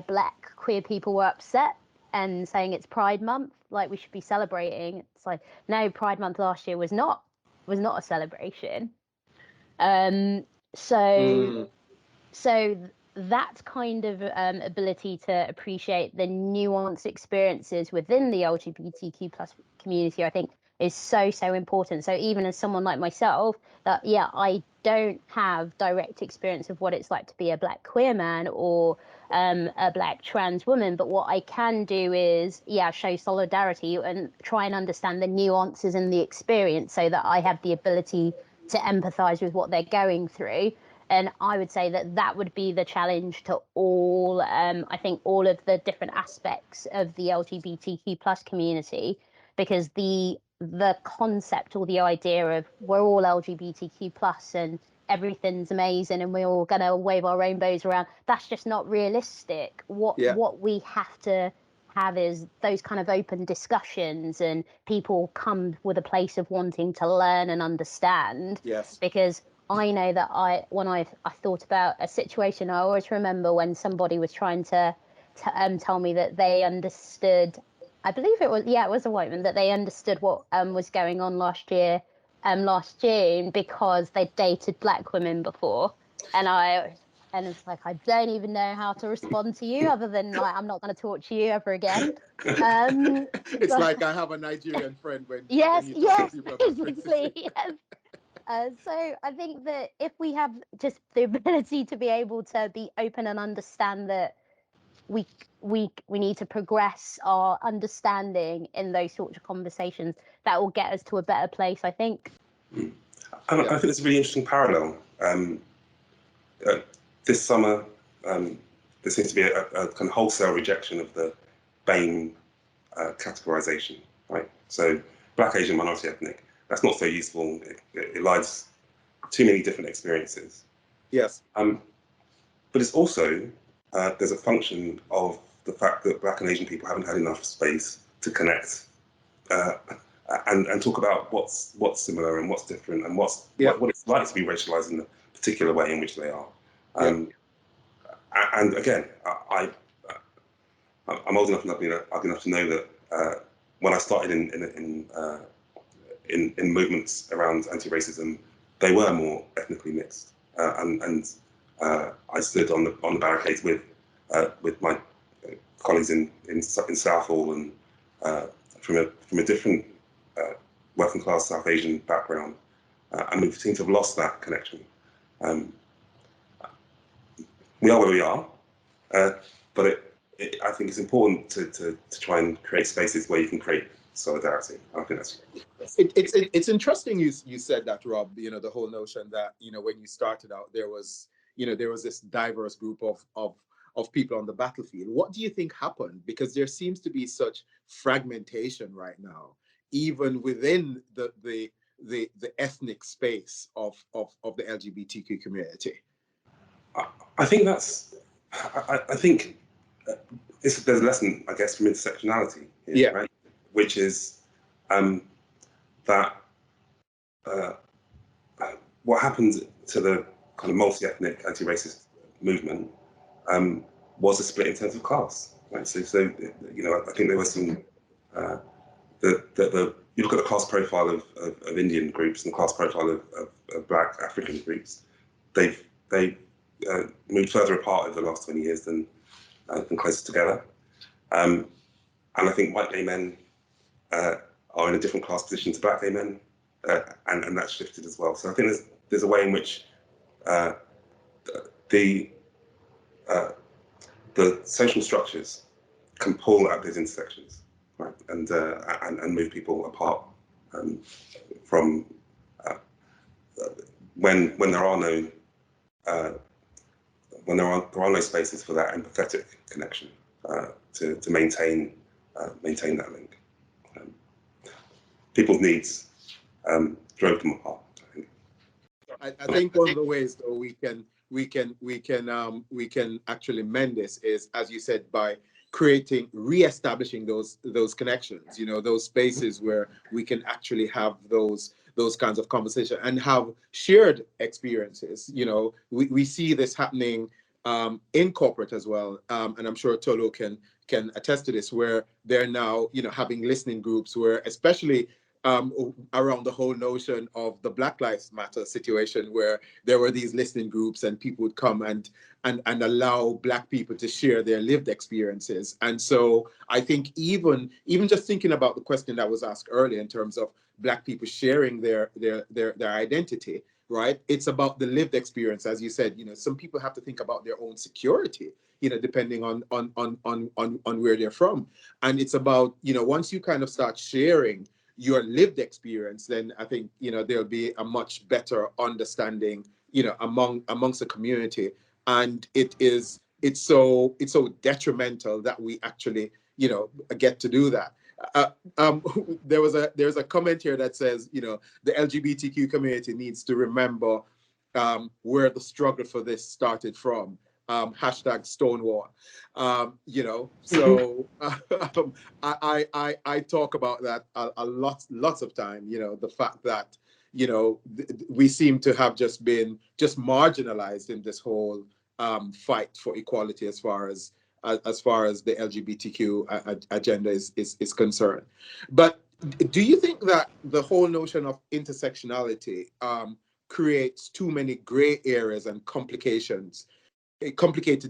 black queer people were upset and saying it's Pride Month, like we should be celebrating. It's like, no, Pride Month last year was not a celebration. So that kind of ability to appreciate the nuanced experiences within the LGBTQ plus community, I think, is so important. So even as someone like myself, that I don't have direct experience of what it's like to be a black queer man or a black trans woman, but what I can do is show solidarity and try and understand the nuances in the experience so that I have the ability to empathize with what they're going through. And I would say that would be the challenge to all, I think, all of the different aspects of the LGBTQ plus community, because the concept or the idea of we're all LGBTQ plus and everything's amazing and we're all going to wave our rainbows around, that's just not realistic. What we have to have is those kind of open discussions, and people come with a place of wanting to learn and understand. Yes. Because I know that when I thought about a situation, I always remember when somebody was trying to tell me that they understood, I believe it was a white man, that they understood what was going on last June because they dated black women before, and it's like, I don't even know how to respond to you other than like, I'm not going to talk to you ever again. It's like I have a Nigerian friend when yes, basically, yes. So I think that if we have just the ability to be able to be open and understand that we need to progress our understanding in those sorts of conversations, that will get us to a better place, I think. I think it's a really interesting parallel. This summer, there seems to be a kind of wholesale rejection of the BAME categorization, right? So black, Asian, minority ethnic. that's not so useful. It lies too many different experiences. Yes. But it's also there's a function of the fact that Black and Asian people haven't had enough space to connect and talk about what's similar and what's different and what it's like to be racialized in the particular way in which they are. And again, I'm old enough and I've enough to know that when I started in movements around anti-racism, they were more ethnically mixed, and I stood on the barricades with my colleagues in Southall and from a different working class South Asian background, and we seem to have lost that connection. We are where we are, but I think it's important to try and create spaces where you can create solidarity. I think that's it's interesting you said that, Rob. The whole notion that when you started out, there was this diverse group of people on the battlefield. What do you think happened? Because there seems to be such fragmentation right now, even within the ethnic space of the LGBTQ community. I think that's. I think there's a lesson, I guess, from intersectionality here, right? Which is that what happened to the kind of multi-ethnic anti-racist movement was a split in terms of class, right? So I think there was some you look at the class profile of Indian groups and the class profile of Black African groups, they've moved further apart over the last 20 years than closer together. And I think white gay men are in a different class position to Black gay men, and that's shifted as well. So I think there's a way in which the social structures can pull at those intersections, right, and move people apart from when there are no spaces for that empathetic connection to maintain that link. People's needs drove them apart, I think. I think one of the ways, though, we can actually mend this is, as you said, by reestablishing those connections, those spaces where we can actually have those kinds of conversation and have shared experiences. We see this happening in corporate as well, and I'm sure Tolu can attest to this, where they're now having listening groups where, especially around the whole notion of the Black Lives Matter situation, where there were these listening groups and people would come and allow Black people to share their lived experiences. And so I think even just thinking about the question that was asked earlier in terms of Black people sharing their identity, right? It's about the lived experience, as you said. Some people have to think about their own security, depending on where they're from, and it's about once you kind of start sharing your lived experience, then I think there'll be a much better understanding amongst the community. And it's so detrimental that we actually get to do that. There's a comment here that says the LGBTQ community needs to remember where the struggle for this started from. Hashtag Stonewall. So I talk about that a lots of time. The fact that we seem to have just been marginalized in this whole fight for equality as far as the LGBTQ agenda is concerned. But do you think that the whole notion of intersectionality creates too many gray areas and complicated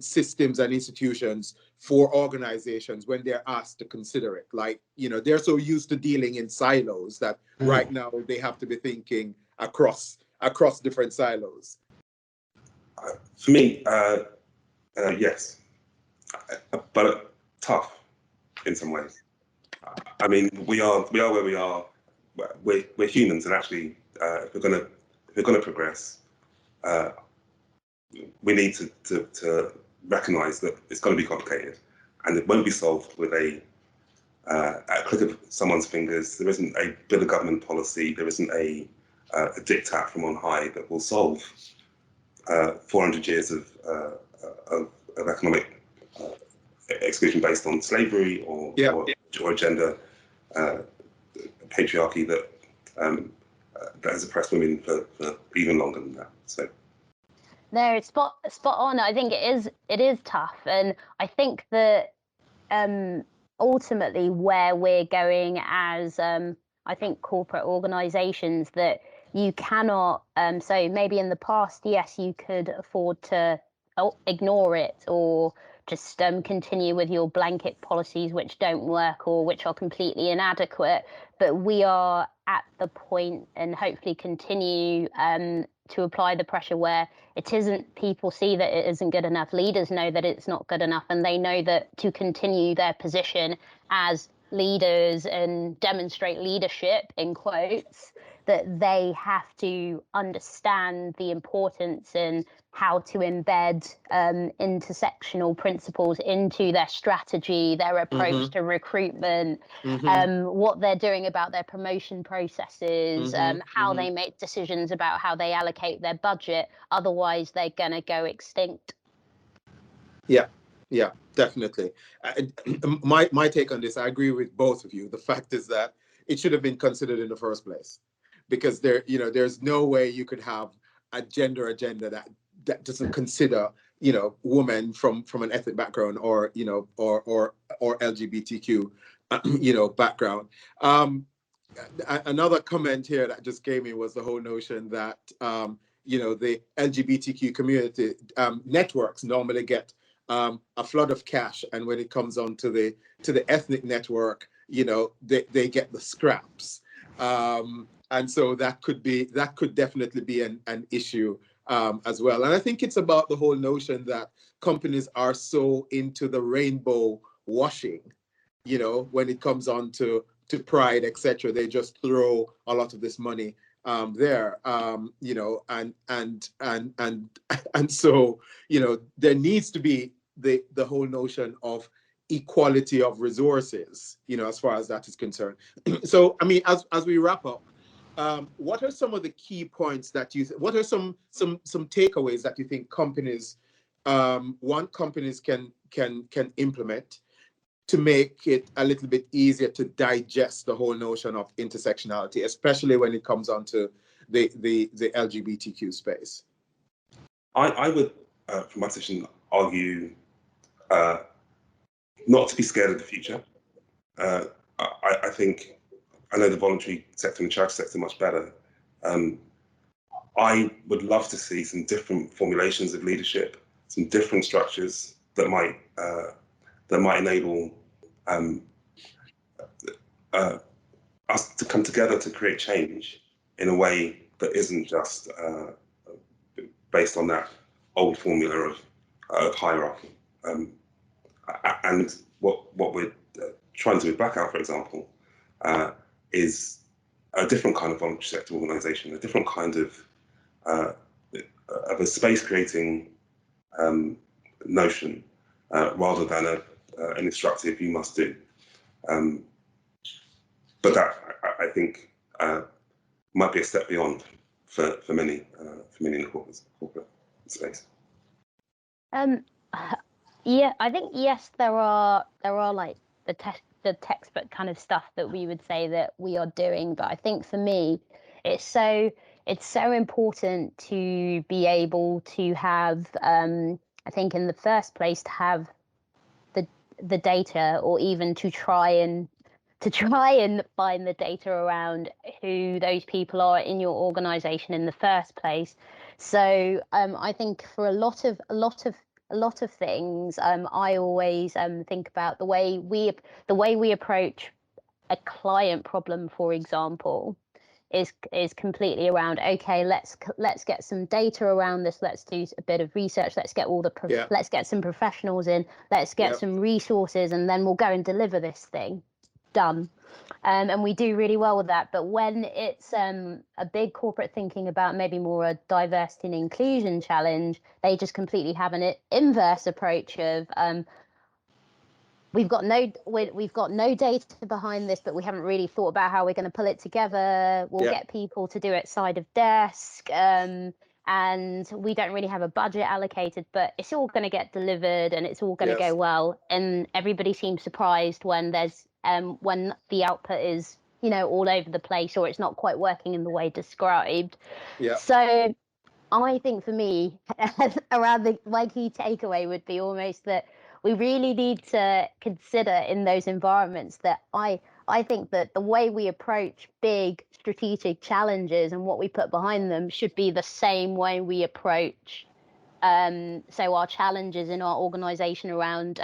systems and institutions for organizations when they're asked to consider it? Like, they're so used to dealing in silos that right now they have to be thinking across different silos. For me, yes, but tough in some ways. I mean, we are where we are. We're humans, and actually, if we're gonna progress, we need to recognise that it's going to be complicated, and it won't be solved with a at a click of someone's fingers. There isn't a bit of government policy. There isn't a diktat from on high that will solve 400 years of economic exclusion based on slavery or gender patriarchy that has oppressed women for even longer than that. So. No, spot on. I think it is tough, and I think that ultimately where we're going as I think corporate organisations, that you cannot. So maybe in the past, yes, you could afford to ignore it or just continue with your blanket policies which don't work or which are completely inadequate. But we are at the point, and hopefully continue to apply the pressure where it isn't, people see that it isn't good enough, leaders know that it's not good enough, and they know that to continue their position as leaders and demonstrate leadership, in quotes, that they have to understand the importance and how to embed intersectional principles into their strategy, their approach to recruitment, what they're doing about their promotion processes, how they make decisions about how they allocate their budget. Otherwise, they're going to go extinct. Yeah, definitely. My take on this, I agree with both of you. The fact is that it should have been considered in the first place, because there's no way you could have a gender agenda that doesn't consider women from an ethnic background or or LGBTQ background. Another comment here that just came in was the whole notion that the LGBTQ community networks normally get a flood of cash, and when it comes on to the ethnic network, they get the scraps, and so that could definitely be an issue as well. And I think it's about the whole notion that companies are so into the rainbow washing, when it comes on to pride, etc. They just throw a lot of this money there, and so there needs to be the whole notion of equality of resources, as far as that is concerned. So, I mean, as we wrap up, what are some of the key points that what are some takeaways that you think companies can implement to make it a little bit easier to digest the whole notion of intersectionality, especially when it comes on to the LGBTQ space? I would, from my position, argue not to be scared of the future. I think I know the voluntary sector and the charity sector much better. I would love to see some different formulations of leadership, some different structures that might enable us to come together to create change in a way that isn't just based on that old formula of hierarchy. And what we're trying to do with Blackout, for example, is a different kind of voluntary sector organisation, a different kind of a space creating notion, rather than an instructive "you must do." But that, I think, might be a step beyond for many in the corporate space. Yeah, I think yes, there are like the textbook kind of stuff that we would say that we are doing, but I think for me, it's so important to be able to have, I think in the first place, to have the data, or even to try and find the data around who those people are in your organization in the first place. So I think for a lot of things, I always think about the way we approach a client problem, for example, is completely around, okay, let's get some data around this, let's do a bit of research, let's get let's get some professionals in, let's get some resources, and then we'll go and deliver this thing. Done. And we do really well with that. But when it's a big corporate thinking about maybe more a diversity and inclusion challenge, they just completely have an inverse approach of we've got no data behind this, but we haven't really thought about how we're going to pull it together. We'll get people to do it side of desk, and we don't really have a budget allocated, but it's all going to get delivered and it's all going to go well. And everybody seems surprised when there's when the output is, you know, all over the place, or it's not quite working in the way described. So I think for me, my key takeaway would be almost that we really need to consider in those environments that I think that the way we approach big strategic challenges and what we put behind them should be the same way we approach so our challenges in our organization around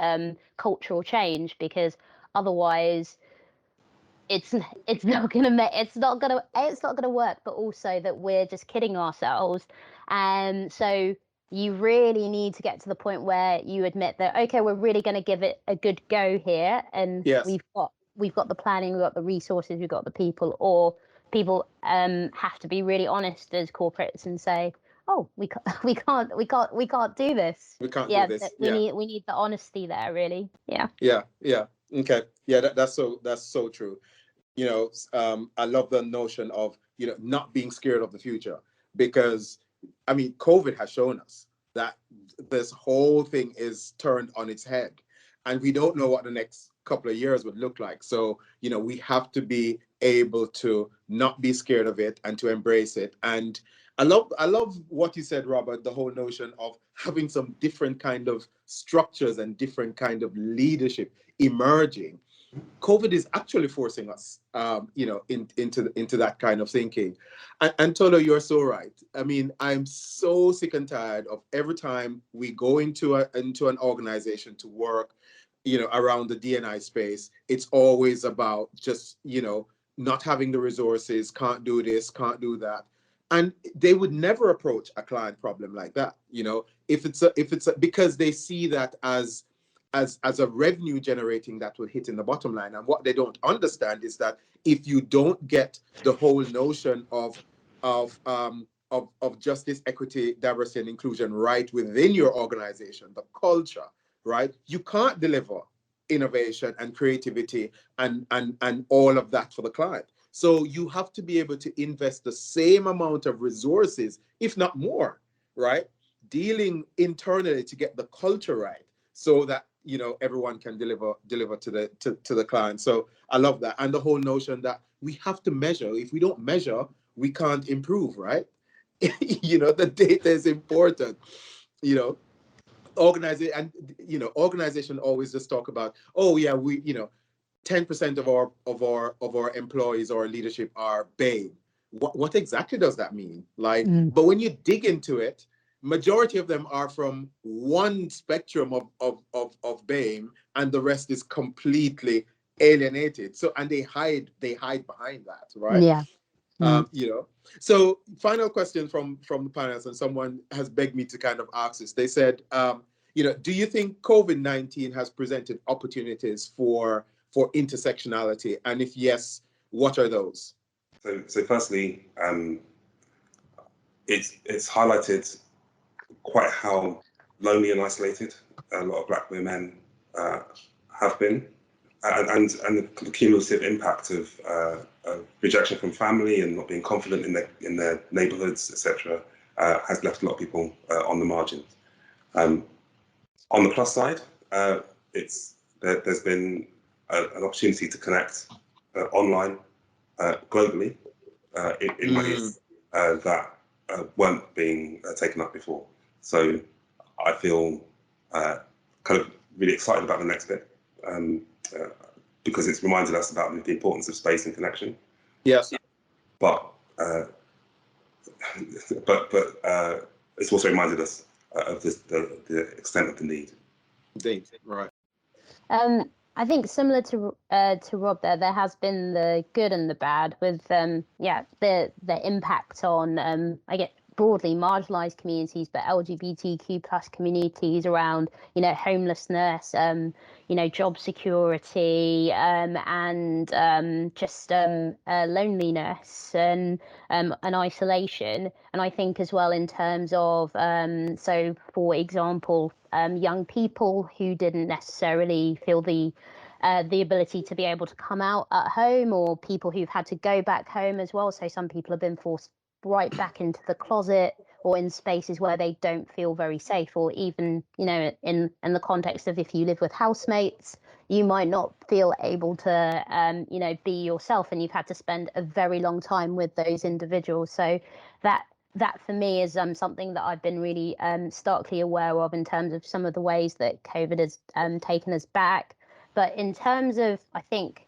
cultural change, because otherwise it's not gonna work, but also that we're just kidding ourselves. And so you really need to get to the point where you admit that, okay, we're really going to give it a good go here, and we've got the planning, we've got the resources, we've got the people. Or people have to be really honest as corporates and say, oh, we can't do this. We can't do this. We need the honesty there, really. Okay. That's so true. You know, I love the notion of, you know, not being scared of the future, because I mean, COVID has shown us that this whole thing is turned on its head, and we don't know what the next couple of years would look like. So, you know, we have to be able to not be scared of it and to embrace it. And I love what you said, Robert, the whole notion of having some different kind of structures and different kind of leadership emerging. COVID is actually forcing us, you know, into that kind of thinking. And Tolu, you're so right. I mean, I'm so sick and tired of every time we go into an organization to work, you know, around the D&I space, it's always about just, you know, not having the resources, can't do this, can't do that. And they would never approach a client problem like that, you know, if it's because they see that as a revenue generating that will hit in the bottom line. And what they don't understand is that if you don't get the whole notion of justice, equity, diversity, and inclusion right within your organization, the culture, right, you can't deliver innovation and creativity and all of that for the client. So you have to be able to invest the same amount of resources, if not more, right, dealing internally to get the culture right, so that, you know, everyone can deliver to the client. So I love that. And the whole notion that we have to measure. If we don't measure, we can't improve, right? You know, the data is important, you know. Organization always just talk about, oh yeah, we, you know, 10% of our employees or leadership are BAME. What exactly does that mean? Like, but when you dig into it, majority of them are from one spectrum of BAME, and the rest is completely alienated. So, and they hide behind that, right? Yeah. You know. So, final question from the panelists, and someone has begged me to kind of ask this. They said, you know, do you think COVID-19 has presented opportunities for intersectionality, and if yes, what are those? So firstly, it's highlighted quite how lonely and isolated a lot of Black women have been, and the cumulative impact of rejection from family and not being confident in their neighbourhoods, etc., has left a lot of people on the margins. On the plus side, there's been an opportunity to connect online globally in ways that weren't being taken up before. So I feel kind of really excited about the next bit, because it's reminded us about the importance of space and connection. Yes. But it's also reminded us of the extent of the need. Indeed, right. I think similar to Rob there has been the good and the bad with the impact on broadly marginalized communities, but LGBTQ plus communities around, homelessness, job security, and just loneliness and isolation. And I think as well in terms of, so for example, young people who didn't necessarily feel the ability to be able to come out at home, or people who've had to go back home as well. So some people have been forced right back into the closet, or in spaces where they don't feel very safe, or even, in the context of if you live with housemates, you might not feel able to, be yourself, and you've had to spend a very long time with those individuals. So that for me is something that I've been really starkly aware of in terms of some of the ways that COVID has taken us back. But in terms of, I think,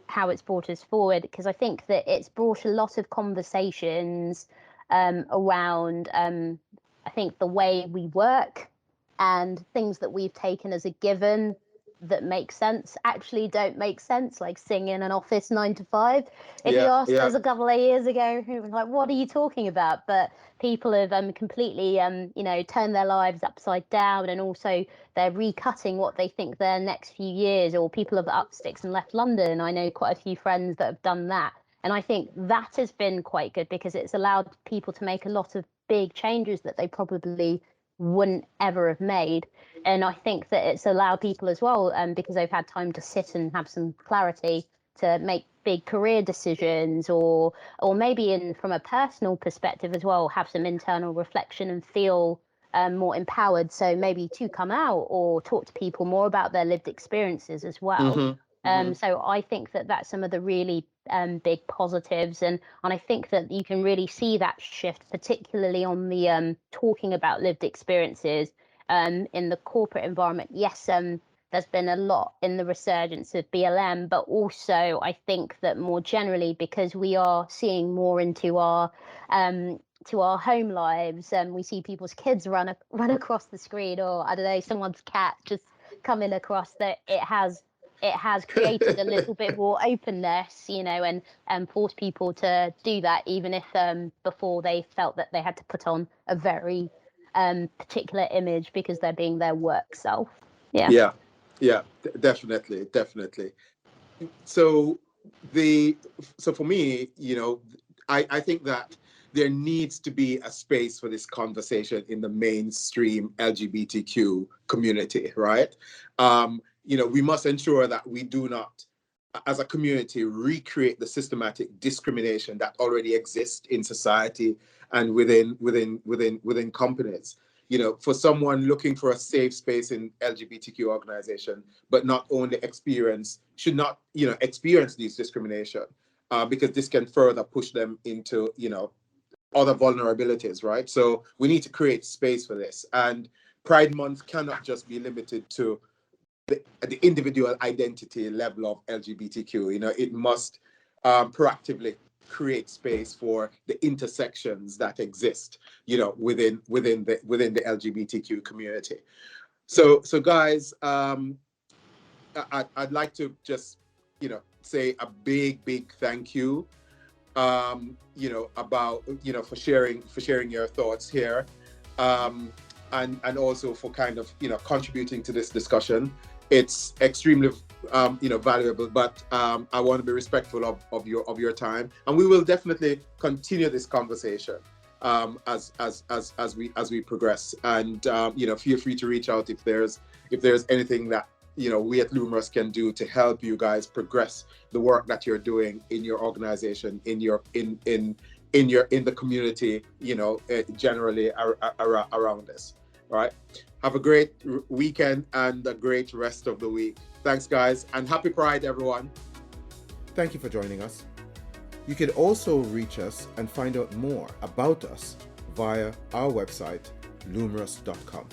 how it's brought us forward, because I think that it's brought a lot of conversations around, I think, the way we work, and things that we've taken as a given that make sense actually don't make sense, like sitting in an office 9 to 5. If you asked us a couple of years ago, we were like, what are you talking about? But people have completely turned their lives upside down, and also they're recutting what they think their next few years, or people have upped sticks and left London. I know quite a few friends that have done that, and I think that has been quite good, because it's allowed people to make a lot of big changes that they probably wouldn't ever have made. And I think that it's allowed people as well, because they've had time to sit and have some clarity to make big career decisions, or maybe from a personal perspective as well, have some internal reflection and feel more empowered. So maybe to come out or talk to people more about their lived experiences as well. So I think that that's some of the really big positives, and I think that you can really see that shift, particularly on the talking about lived experiences in the corporate environment. Yes, there's been a lot in the resurgence of BLM, but also I think that more generally, because we are seeing more into our home lives, and we see people's kids run across the screen, or I don't know, someone's cat just coming across, that it has created a little bit more openness, and forced people to do that, even if before they felt that they had to put on a very particular image because they're being their work self. Yeah, definitely. So for me, I think that there needs to be a space for this conversation in the mainstream LGBTQ community, right? We must ensure that we do not, as a community, recreate the systematic discrimination that already exists in society and within companies. For someone looking for a safe space in LGBTQ organization, but not only should not experience these discrimination, because this can further push them into other vulnerabilities, right? So we need to create space for this. And Pride Month cannot just be limited to the individual identity level of LGBTQ. It must proactively create space for the intersections that exist, within the LGBTQ community. So guys, I'd like to just, say a big thank you, about, for sharing your thoughts here, and also for kind of, contributing to this discussion. It's extremely, valuable, but I want to be respectful of your time, and we will definitely continue this conversation as we progress. And feel free to reach out if there's anything that we at Lumos can do to help you guys progress the work that you're doing in your organization, in the community, generally around this. All right. Have a great weekend and a great rest of the week. Thanks, guys, and happy Pride, everyone. Thank you for joining us. You can also reach us and find out more about us via our website, lumos.com.